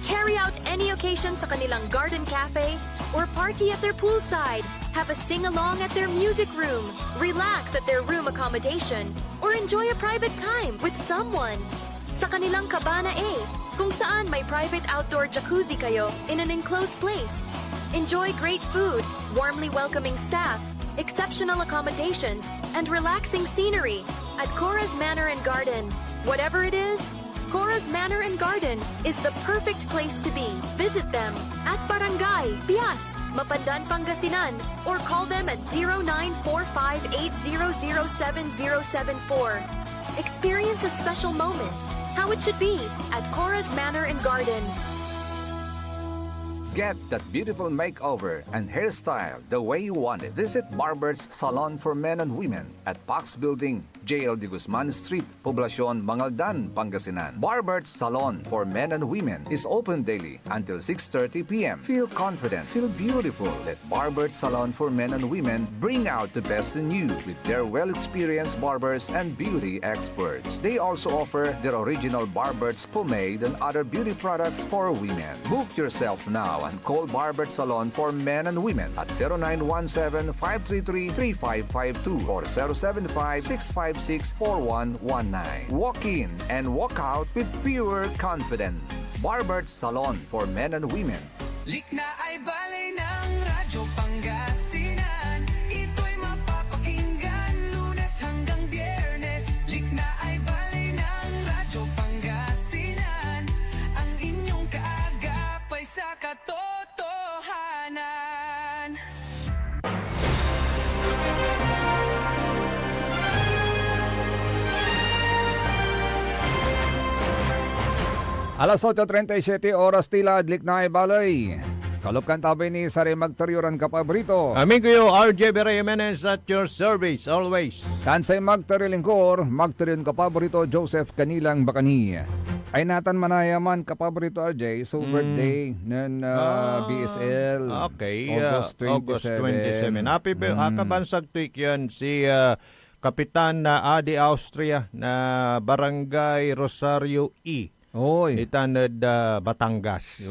Carry out any occasion sa kanilang garden cafe or party at their poolside. Have a sing-along at their music room, relax at their room accommodation, or enjoy a private time with someone. Sa kanilang Cabana A, kung saan may private outdoor jacuzzi kayo in an enclosed place. Enjoy great food, warmly welcoming staff, exceptional accommodations, and relaxing scenery at Cora's Manor and Garden. Whatever it is, Cora's Manor and Garden is the perfect place to be. Visit them at Barangay Pias, Mapandan, Pangasinan, or call them at 0945-800-7074. Experience a special moment, how it should be at Cora's Manor and Garden. Get that beautiful makeover and hairstyle the way you want it. Visit Barber's Salon for Men and Women at Pax Building, JL de Guzman Street, Poblacion, Mangaldan, Pangasinan. Barber's Salon for Men and Women is open daily until 6:30 p.m. Feel confident, feel beautiful. Let Barber's Salon for Men and Women bring out the best in you with their well-experienced barbers and beauty experts. They also offer their original Barber's pomade and other beauty products for women. Book yourself now and call Barber's Salon for Men and Women at 0917-533-3552 or 075-656-4119. Walk in and walk out with pure confidence. Barber's Salon for Men and Women. Likna ay balay ng Radyo Pangasinan. Ito'y mapapakinggan Lunes hanggang Biyernes. Likna ay balay ng Radyo Pangasinan. Ang inyong kaagapay sa katotohanan. Alas 8:37 oras tila adlik na balay. Kalupkan tabay ni Sari Magtaryoran Kapabrito. Amigo yo, RJ Jimenez at your service always. Kansay Magtarilingkor, Magtaryon Kapabrito, Joseph Kanilang Bakani. Ay natan manayaman Kapabrito RJ, so birthday ng BSL. Okay, August 27. Happy kabansag tweak yan si Kapitan na Adi Austria na Barangay Rosario E. Oy. Itanad Batangas.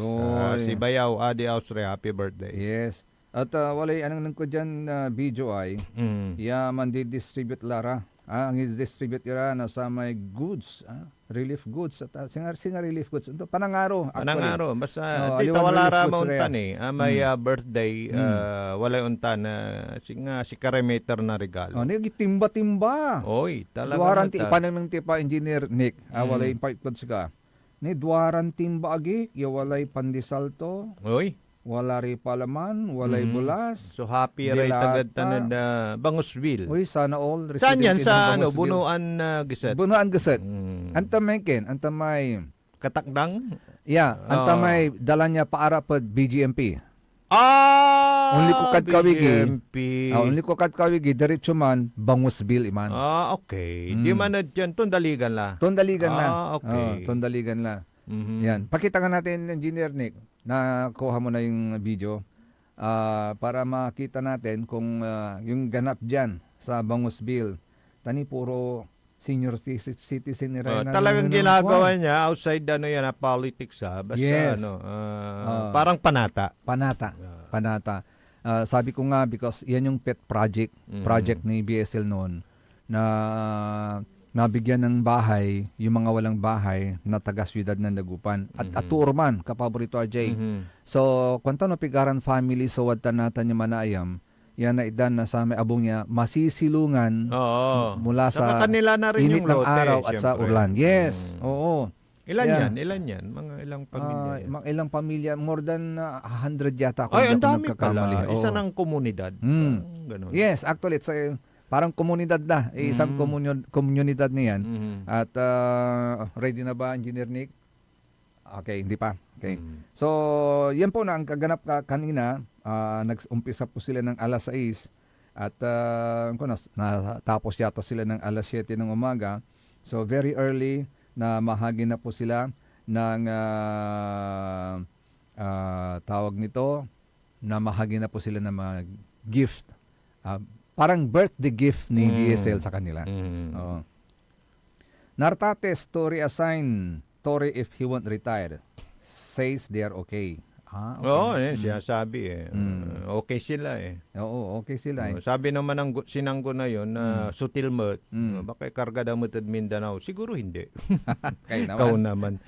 Si Bayaw Adi Austria, happy birthday. Yes. At walay anong ko dyan video ay, man di-distribute lara. Ang i-distribute yara na sa may goods, relief goods. At singa relief goods. Ito, panangaro. Panangaro. Basta, di tawala ra mauntan may birthday, walay untan si Karameter na regalo. Timba-timba. Oy, talaga. Duwaran panamang tipa engineer Nick. Walay pagpads ka. Ni duwaran timba agi, walay pandisalto. Oy. Wala ri palaman, walay bulas. So happy ray tagad-tanad Bangosville. Uy, sana all. Saan yan? Sa Bunuan Geset? Bunuan Geset. Antamay Katakdang? Yeah, antamay dala niya paara pod BGMP. Only ko kad kawigi. BGMP. Only ko kad kawigi, diretso man, Bangosville iman. Okay. Di man dyan, Tondaligan la. Tondaligan na. Okay. Tondaligan la. Yan. Pakita nga natin, Engineer Nick, na kuha mo na yung video para makita natin kung yung ganap dyan sa Bangosville. Tani puro senior citizen ni Reyna. Talagang ginagawa niya outside politics basta yes. parang panata. Panata. Sabi ko nga because yan yung pet project ni BSL noon na nabigyan ng bahay yung mga walang bahay na taga-siyudad ng Dagupan at aturman kapaborito RJ. So kwanta no pigaran family so wadtan natan yung manayam yan na idan na sa may abong niya masisilungan mula sa init ng araw at sa ulan. Yes. Oo. Ilan yan? Mga ilang pamilya yan? Mga ilang pamilya. More than 100 yata. Ay, ang dami pala. Isa ng komunidad. Ganun. Yes, actually, it's parang komunidad na. Isang komunidad niyan. At ready na ba, Engineer Nick? Okay, hindi pa. Okay. So, yan po na ang kaganap kanina. Nag-umpisa po sila ng alas 6 at natapos yata sila ng alas 7 ng umaga. So, very early na mahagi na po sila ng tawag nito na mahagi na po sila ng mga gift. parang birthday gift ni BSL sa kanila. Oo. Nartates to reassign Torre if he won't retire. Says they are okay. Okay. Oo, siya sabi okay sila Oo, okay sila Sabi naman ng sinanggo na yon na sutilmot, baka karga damot at Mindanao. Siguro hindi. Kau naman.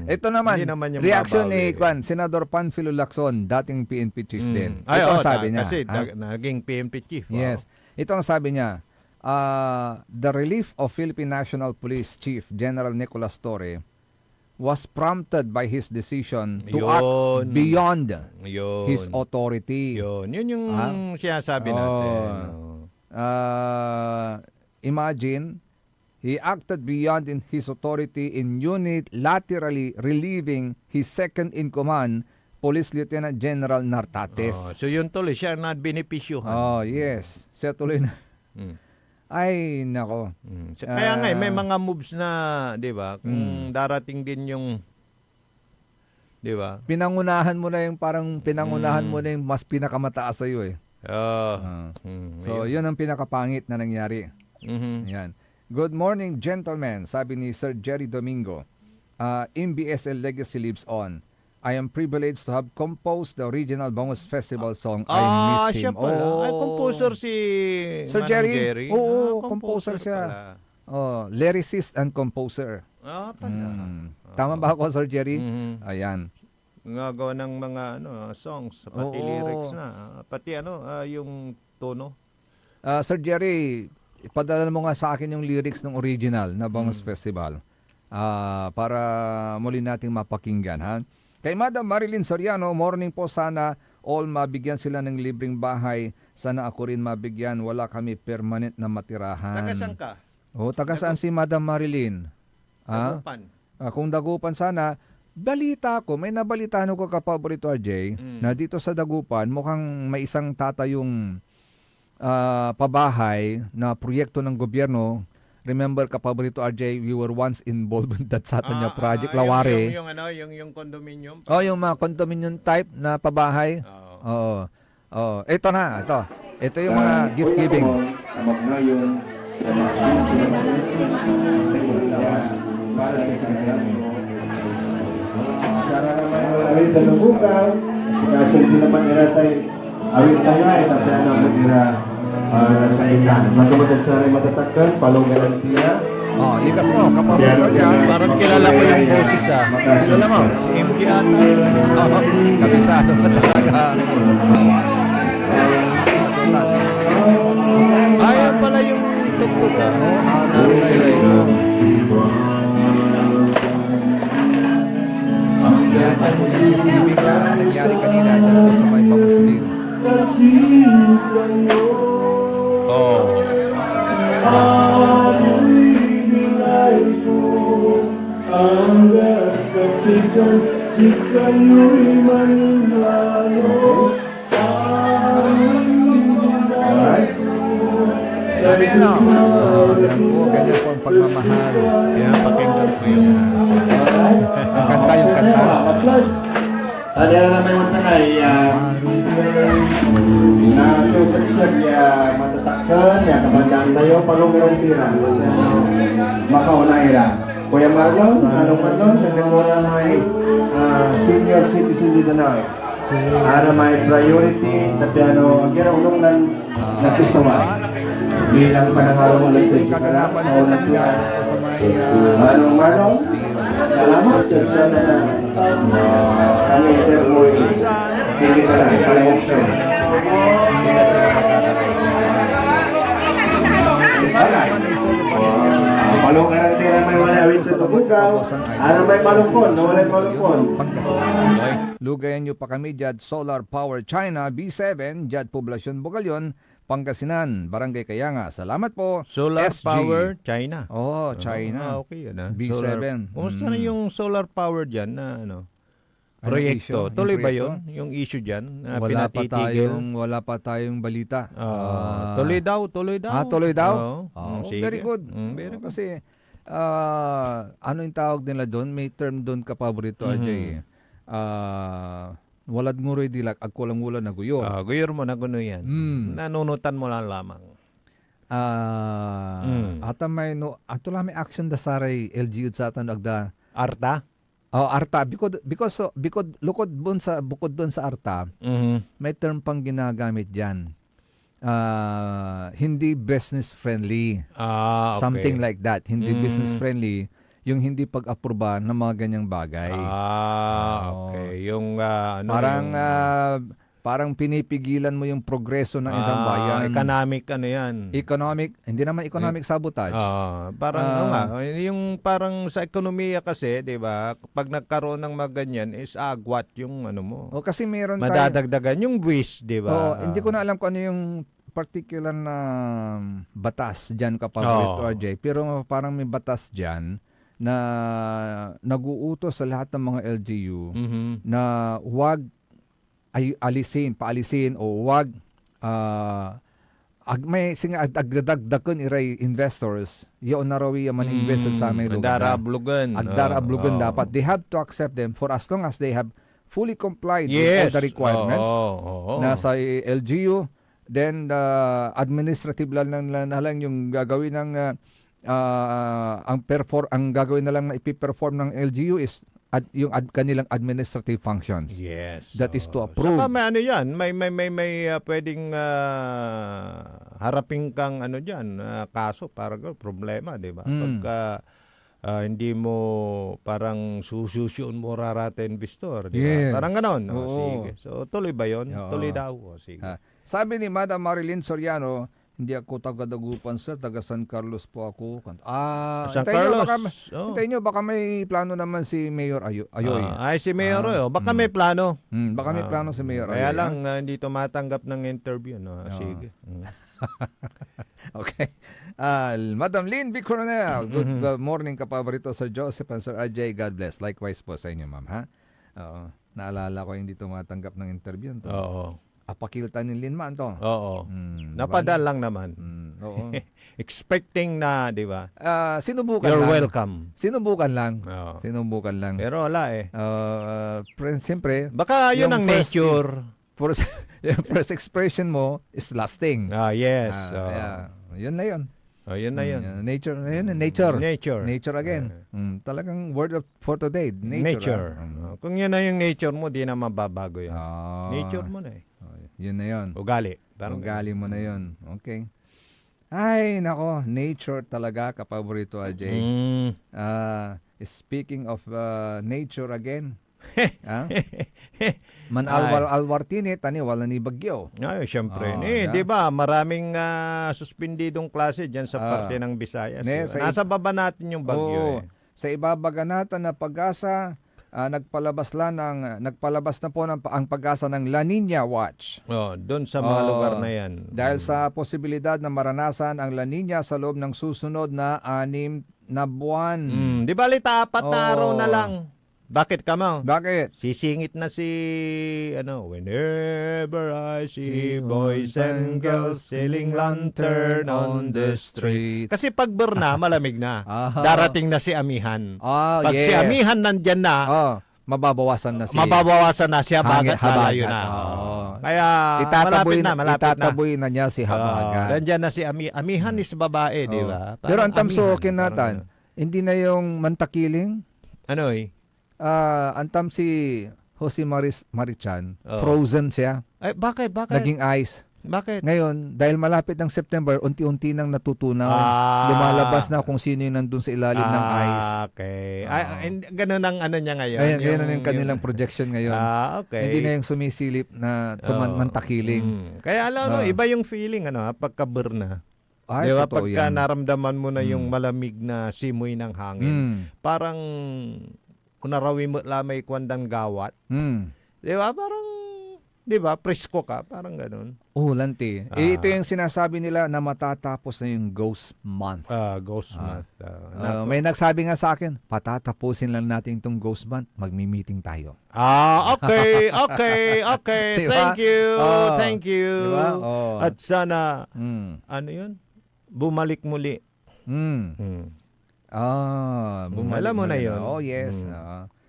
Ito naman, yung reaction mabawi. ni Senador Panfilo Lacson, dating PNP chief din. Ay, Ito ang sabi niya. Kasi naging PNP chief. Yes. Ito ang sabi niya. The relief of Philippine National Police Chief General Nicolas Torre was prompted by his decision to act beyond his authority. Yun yung sinasabi natin. Imagine, he acted beyond in his authority in unilaterally relieving his second-in-command, Police Lieutenant General Nartates. So yun tuloy, siya na benepisyuhan. Yes. Siya tuloy na. Ay, nako. Kaya nga, may mga moves na, di ba, kung darating din yung, di ba? Pinangunahan mo na yung mas pinakamataas sa iyo So, yun ang pinakapangit na nangyari. Yan. Good morning, gentlemen, sabi ni Sir Jerry Domingo. MBSL legacy lives on. I am privileged to have composed the original Bangus Festival song. I miss him. Siya pala. Ay, composer si Sir Jerry. Oo, composer siya. Lyricist and composer. Tama ba ako, Sir Jerry? Ayan. Ngagawa ng mga songs, pati lyrics na. Pati yung tono. Sir Jerry, ipadala mo nga sa akin yung lyrics ng original na Bangus Festival. Para muli nating mapakinggan, ha? Kay Madam Marilyn Soriano, morning po, sana all mabigyan sila ng libreng bahay. Sana ako rin mabigyan, wala kami permanent na matirahan. Taga-saan ka? Taga-saan si Madam Marilyn? Dagupan. Kung Dagupan sana, balita ko, may nabalitaan ko kapaborito RJ, na dito sa Dagupan, mukhang may isang tatayong pabahay na proyekto ng gobyerno. Remember, kapaborito RJ, we were once involved in that Satanya project, Laware. Yung condominium? Yung mga condominium type na pabahay. Ito na, ito. Ito yung mga gift giving. Sana naman awit na lubukan, kasi hindi naman nila tayo awit tayo ay tataya na magdira sa ikan. Matumutan sa rin matatakkan, palong garantiya. Likas mo, kapaborito niya. Parang kilala ko yung boses Kilala mo? Si MP ata. Kabisado na talaga. Ayan pala yung tugtog Yan po yung ibig na nangyari kanina dyan po sa may Bangus Bill. Sabi nyo, yan po, ganyan po ang pagmamahal. Kaya pakinggan ko yun. Ang kanta, yung kanta. Ada naman yung tanay, na susagsak matatakkan, kabandaan tayo, palong garantira. Makaunahira. Kuya Marlon, anong Marlon, nagmula na ay senior citizen dito na. Para may priority, tapi ang ginulong ng napisawan. Bilang panangaraw ng nagsasakara, o natuwa. Anong Marlon? Salamat sa sana na kami interboy. Hindi ka lang, palengso. Palong karantira may walawin sa tubukaw. Ano may malungkon? Nawalay malungkon. Lugayan nyo pa kami, Jad Solar Power China, B7, Jad Poblacion Bogalion, Pangasinan, Barangay Kayanga. Salamat po. Solar SG. Power China. China. Okay yun B7. Kumusta na yung solar power dyan na proyekto? Tuloy ba yun? Yung issue dyan na pinatitigil? Wala pa tayong balita. Tuloy daw. Tuloy daw? Sige. Very good. Very good. Kasi, ano yung tawag nila doon? May term doon kapaborito, RJ. walad nguroy dilak, agkulang wala na guyo. Guyur mo na guno yan. Nanunutan mo lang lamang. Ata may no, ato lang may action da saray LGU sa atan agda. Arta? Arta because lukod bukod doon sa Arta, may term pang ginagamit diyan. Hindi business friendly. Okay. Something like that. Hindi business friendly. Yung hindi pag-aproba ng mga ganyang bagay. Okay. Yung parang pinipigilan mo yung progreso ng isang bayan. Economic yan. Hindi naman economic sabotage. Parang yung parang sa ekonomiya kasi, 'di ba? Pag nagkaroon ng mga ganyan is agwat yung ano mo. Kasi meron madadagdagan yung buwis, 'di ba? Hindi ko na alam kung ano yung particular na batas diyan kapag RJ, pero parang may batas diyan na nag-uutos sa lahat ng mga LGU na huwag paalisin o huwag may agdadagdagan iray investors yaon na raw yaman invested sa aming lugar. Agdarablugan dapat. They have to accept them for as long as they have fully complied with all the requirements na sa LGU. Then administrative lang yung gagawin ng ang gagawin na lang na ipiperform ng LGU is yung kanilang administrative functions. Yes. That is to approve. Saka may ano yan, may pwedeng harapin kang kaso para problema, 'di ba? Pagka hindi mo parang sususyon mo rarate investor, 'di ba? Parang ganoon. Sige. So tuloy ba 'yon? Tuloy daw. Sige. Sabi ni Madam Marilyn Soriano, hindi ako taga-Dagupan, sir. Taga San Carlos po ako. San Carlos? Hintayin nyo, baka may plano naman si Mayor Ayoy. Si Mayor Ayoy. Baka may plano. Baka may plano si Mayor Ayoy. Kaya lang, hindi tumatanggap ng interview. No? Sige. Okay. Madam Lynn B. Coronel, good morning kapaborito, Sir Joseph and Sir RJ. God bless. Likewise po sa inyo, ma'am. Naalala ko hindi tumatanggap ng interview. Apakilta ni Linman to. Napadal lang naman. Expecting na, di ba? Sinubukan You're lang. welcome. Sinubukan lang. Sinubukan lang. Pero wala Siyempre, baka yun ang nature. Yung first expression mo is lasting. Yes. Yun na yun. Yun na yun. Nature. Nature again. Talagang word for today. Nature. Kung yun na yung nature mo, di na mababago yun. Nature mo na Yun na yun. Ugali. Ugali mo na yun. Okay. Ay, nako. Nature talaga, kapaborito, AJ. Speaking of nature again. Man alwartine, tani, wala ni bagyo. Siyempre. Di ba, maraming suspendidong klase dyan sa parte ng Visayas. Nasa baba natin yung bagyo. Sa ibabaganatan na pag-asa, nagpalabas na po ang pag-asa ng La Nina Watch. Doon sa mga lugar na yan. Dahil sa posibilidad na maranasan ang La Nina sa loob ng susunod na 6 na buwan. Di ba, 4 na araw na lang. Bakit ka mo? Bakit? Sisingit na si whenever I see boys and girls selling lantern on the street. Kasi pag Berna, malamig na. Darating na si Amihan. Pag si Amihan nandyan na, mababawasan na siya bagat lalayo na. Kaya malapit na. Itataboy na niya si Habagat. Nandyan na si Amihan is babae, di ba? Pero ang tamso kinatan, hindi na yung mantakiling. Ano Antam si Jose Marichan, frozen siya. Bakit? Naging ice. Bakit? Ngayon, dahil malapit ng September, unti-unti nang natutunaw. Lumalabas na kung sino yung nandun sa ilalim ng ice. Okay. Ganun ang niya ngayon. Ganun yung kanilang projection ngayon. Okay. Hindi na yung sumisilip na mantakiling. Kaya alam iba yung feeling pagka-Berna. Di ba? Pagka naramdaman mo na yung malamig na simoy ng hangin, parang unarawi mo lamay kwandang gawat. Di ba? Parang, di ba? Presko ka. Parang ganun. Lanti. Ito yung sinasabi nila na matatapos na yung Ghost Month. Ghost Month. May nagsabi nga sa akin, patatapusin lang natin itong Ghost Month, magmi-meeting tayo. Okay. Diba? Thank you. Diba? At sana, yun? Bumalik muli. Bumalik alam mo na yun. Yes.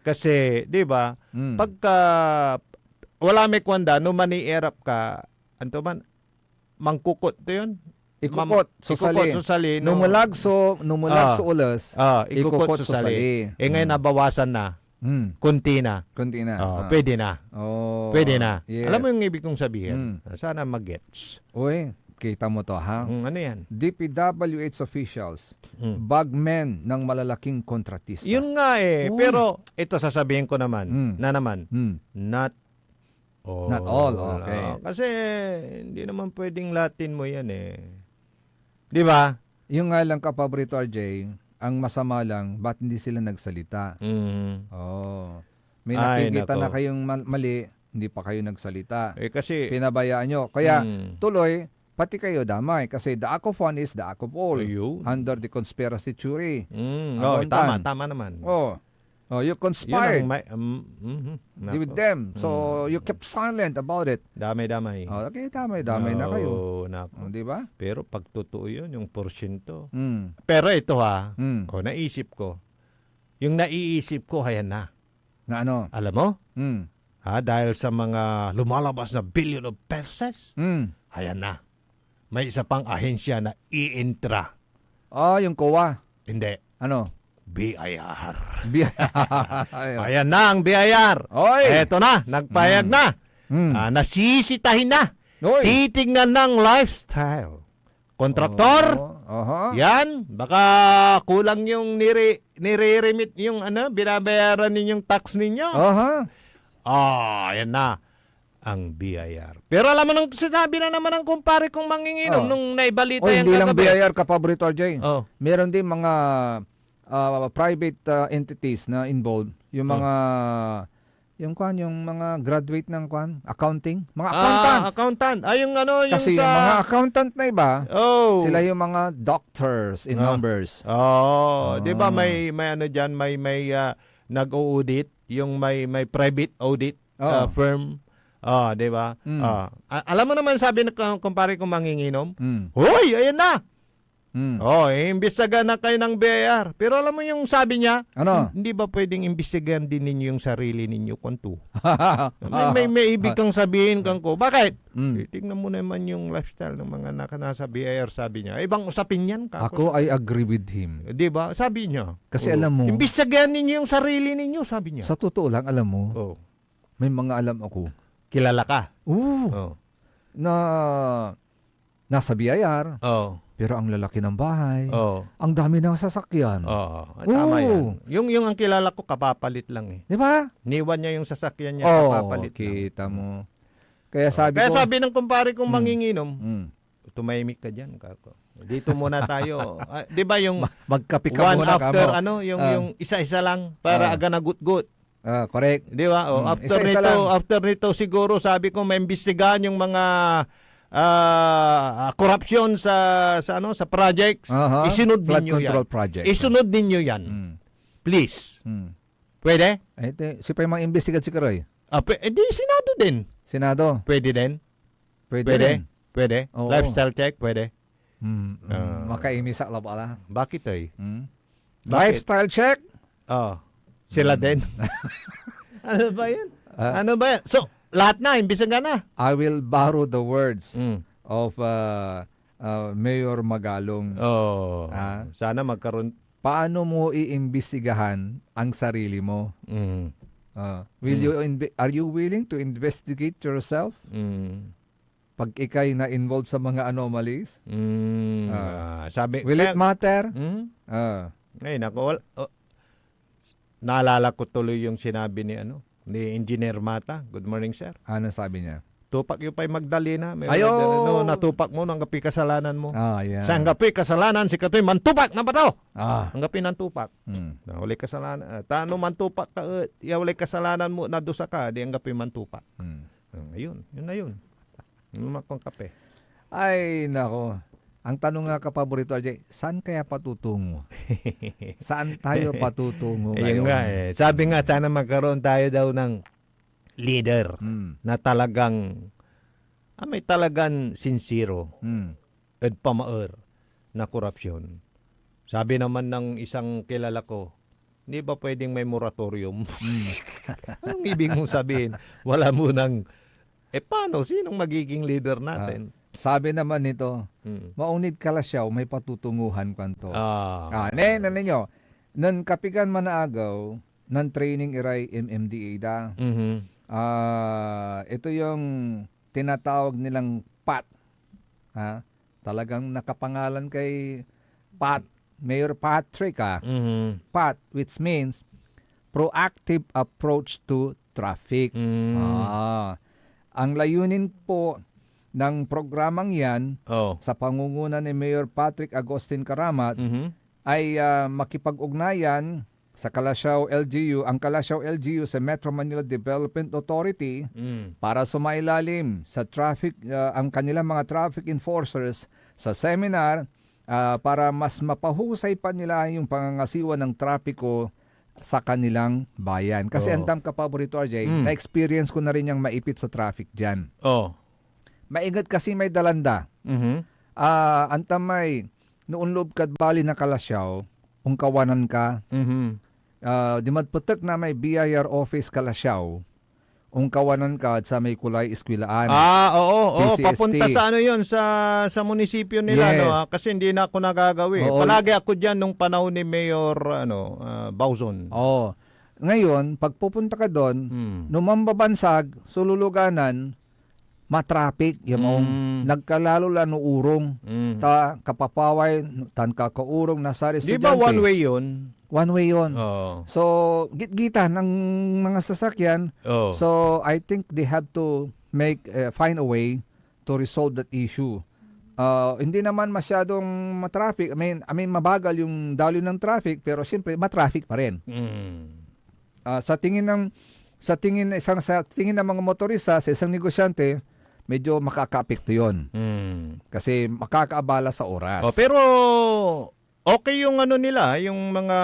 Kasi, di ba, pagka wala may kwanda, no mani-erap ka, anto man, mangkukot to yun? Ikukot, susali. Numulag so ulas, ikukot susali. Ngayon nabawasan na. Kunti na. Pwede na. Pwede na. Yes. Alam mo yung ibig kong sabihin? Sana mag-gets. Uy, kita mo to ha? Ano yan? DPWH officials, bagmen ng malalaking kontratista. Yun nga eh. Pero ito sasabihin ko naman, not all. Okay. Kasi hindi naman pwedeng Latin mo yan eh. Di ba? Yung nga lang kapaborito RJ, ang masama lang, ba't hindi sila nagsalita? May nakikita na kayong mali, hindi pa kayo nagsalita. Kasi pinabayaan nyo. Kaya tuloy, pati kayo damay. Kasi the act of one is the act of all. Under the conspiracy theory. Tama naman. You conspired with them. So, you kept silent about it. Damay-damay. Okay, damay-damay na kayo. Di ba? Pero pag totoo yun, yung porsyento. Pero ito naisip ko. Yung naiisip ko, hayan na. Na ano? Alam mo? Dahil sa mga lumalabas na billion of pesos, hayan na. May isa pang ahensya na i-intra. Yung COA? Hindi. Ano? BIR. Ayan na ang BIR. Eto na, nagpayag na. Nasisitahin na. Titignan ng lifestyle. Kontraktor, yan, baka kulang yung nire-remit yung binabayaran ninyong tax ninyo. Ayan na ang BIR. Pero alam mo nung sinabi na naman ng kumpare kong manginginom nung naibalita yan hindi lang kagabi. BIR kapaborito RJ. Meron din mga private entities na involved, yung mga yung mga graduate ng accounting, mga accountant. Yung yung kasi sa mga accountant na iba, sila yung mga doctors in numbers. 'Di ba may diyan, may nag-audit, yung may private audit firm. 'Di ba? Alam mo naman sabi ng kumpare kong manginginom, hoy, ayan na. Imbestigahan na kayo ng BIR. Pero alam mo yung sabi niya, hindi ba pwedeng imbestigahan din ninyo yung sarili ninyo kunto? may ibig kang sabihin kang ko. Bakit? Tingnan mo naman yung lifestyle ng mga nasa BIR, sabi niya. Ibang usapin yan. Ako, I agree with him. Di ba? Sabi niya. Kasi alam mo, imbestigahan ninyo yung sarili ninyo, sabi niya. Sa totoo lang, alam mo, may mga alam ako. Kilala ka? Na nasa BIR. Pero ang lalaki ng bahay. Ang dami ng sasakyan. Tama yan. Yung ang kilala ko, kapapalit lang eh. Di ba? Niwan niya yung sasakyan niya, kapapalit kita lang. mo. Kaya sabi ng kumpare kong manginginom, tumahimik ka dyan, kako. Dito muna tayo. Di ba yung magkape ka one muna after, yung isa-isa lang, para aga nagut-gut. Correct. Di ba? After nito siguro sabi ko may imbestigahan yung mga corruption sa projects. Isunod ninyo yan. Isunod ninyo yan. Please. Pwede? Si pa yung mga investigat si Karoy. Di Senado din. Senado? Pwede din. Pwede. Lifestyle check, pwede. Makaimisa lang pala. Bakit Lifestyle check? Sila din. Ano ba yan? So, lahat na, imbisigan na. I will borrow the words of Mayor Magalong. Sana magkaroon. Paano mo iimbestigahan ang sarili mo? Are you willing to investigate yourself? Pag ikay na involved sa mga anomalies? Will it matter? Naalala ko tuloy yung sinabi ni Engineer Mata. Good morning, sir. Ano sabi niya? Tupak yung pa'y Magdalena. Natupak mo, nanggapi kasalanan mo. Yeah. Sa hanggapi kasalanan, si Katoy mantupak na ba to? Hanggapi ng tupak. Wala kasalanan. Tano mantupak ka, wala kasalanan mo, nadusa ka, di hanggapi mantupak. Ayun, yun na yun. Makong kape. Ay, nako. Ang tanong nga kapaborito, RJ, saan kaya patutungo? Saan tayo patutungo ngayon? Ayun nga Sabi nga, sana magkaroon tayo daw ng leader na talagang, may talagang sincero at pamaer na korupsyon. Sabi naman ng isang kilala ko, Hindi ba pwedeng may moratorium? Anong ibig mong sabihin? Wala mo nang, paano? Sinong magiging leader natin? Sabi naman nito, maunid kalasyaw, may patutunguhan kanto. Ninyo, nan kapigan manaagaw, nan training iray MMDA da. Ito yung tinatawag nilang PAT. Talagang nakapangalan kay PAT, Mayor Patrick PAT, which means Proactive Approach to Traffic. Ang layunin po ng programang yan sa pangunguna ni Mayor Patrick Agustin Karamat ay makipag-ugnayan sa Kalasyaw LGU, ang Kalasyaw LGU sa Metro Manila Development Authority para sumailalim sa traffic, ang kanilang mga traffic enforcers sa seminar para mas mapahusay pa nila yung pangangasiwa ng trapiko sa kanilang bayan. Kasi ang kapaborito, RJ, na-experience ko na rin yung maipit sa traffic dyan. Maingat kasi may dalanda. Antamay, noon loob kad bali na Kalasyaw, kung kawanan ka, di madputek na may BIR office Kalasyaw, kung kawanan ka sa may kulay Eskwelahan. Oo. PCST. Papunta sa ano yun, sa munisipyo nila. Yes. No, kasi hindi na ako nagagawi. Palagi ako dyan nung panahon ni Mayor Bauzon. Ngayon, pag pupunta ka doon, numambabansag, sululuganan, matraffic, yung nagkalalo lang no urong, ta kapapaway, tan kakaurong nasa Di ba one way yun? One way yun. So, git-gita ng mga sasakyan. So, I think they have to find a way to resolve that issue. Hindi naman masyadong matraffic. I mean, mabagal yung daloy ng traffic, pero siyempre, matraffic pa rin. Sa tingin ng mga motorista, sa isang negosyante, medyo makaka-apekto yun. Kasi makakaabala sa oras. Pero okay yung ano nila, yung mga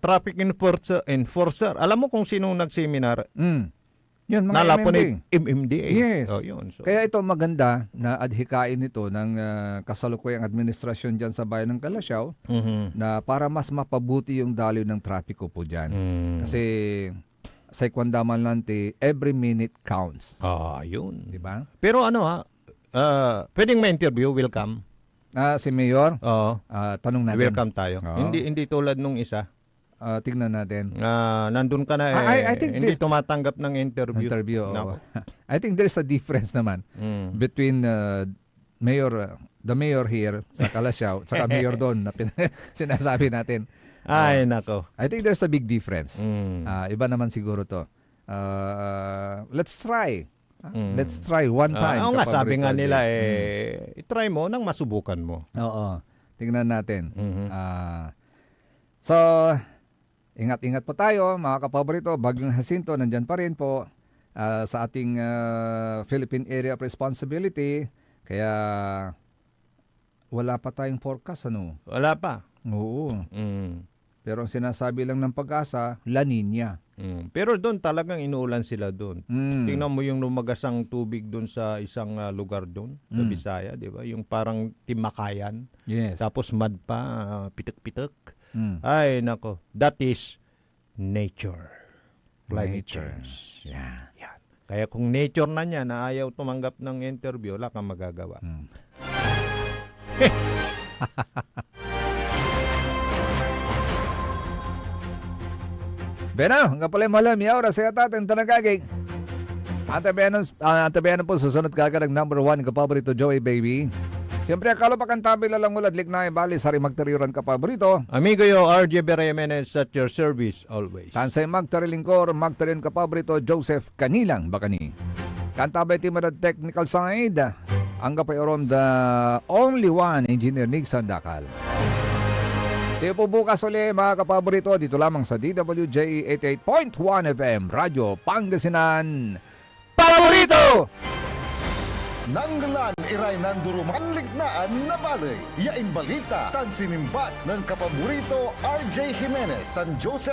traffic enforcer. Alam mo kung sino nag-seminar? Yun, mga Nalapon MMDA. MMDA. Yes. Yun, so. Kaya ito maganda na adhikain nito ng kasalukuyang administrasyon dyan sa bayan ng Kalasyaw na para mas mapabuti yung daloy ng trapiko po dyan. Kasi sa Ikwandaman Lante, every minute counts. Yun. Diba? Pero pwedeng may interview, welcome. Si Mayor? Tanong natin. Welcome tayo. Hindi tulad nung isa. Tingnan natin. Nandun ka na I think hindi tumatanggap ng interview. I think there's a difference naman between the mayor here sa Kalasyaw at Mayor doon na sinasabi natin. Ay, nako. I think there's a big difference. Iba naman siguro to. Let's try. Let's try one time. Nga, sabi nga nila, i-try mo nang masubukan mo. Oo. Tingnan natin. So, ingat-ingat po tayo, mga kapaborito. Bagyong Jacinto, nandyan pa rin po sa ating Philippine Area of Responsibility. Kaya, wala pa tayong forecast, ano? Wala pa. Oo. Pero ang sinasabi lang ng Pag-asa, La Nina. Pero doon talagang inuulan sila doon. Tingnan mo yung lumagasang tubig doon sa isang lugar doon, sa Bisaya, di ba? Yung parang Timakayan. Yes. Tapos mad pa, pitek-pitek. Ay, nako. That is nature. Climate change. Yeah. Yan. Kaya kung nature na niya na ayaw tumanggap ng interview, wala kang magagawa. Beno, hanggang pala malam, yaw, sa tatin, tanagagig. Antabayanan po, susunod kagad ang number 1 kapaborito, Joey Baby. Siyempre, akalo pa kantabi lalang ulad, liknay, bali, sari magtariuran kapaborito. Amigo yo, RJ Beremenes at your service always. Tansay magtarilingkor, magtarin kapaborito, Joseph Kanilang Bakani. Kantabay team at technical side, ang kapayorom the only one, Engineer Nig Sandakal. See you po bukas ulit mga kapaborito dito lamang sa DWJ 88.1 FM Radyo Pangasinan Paborito! Nanggalan iray nanduruman lignaan na balay. Yain balita tan sinimbat ng kapaborito RJ Jimenez, San Joseph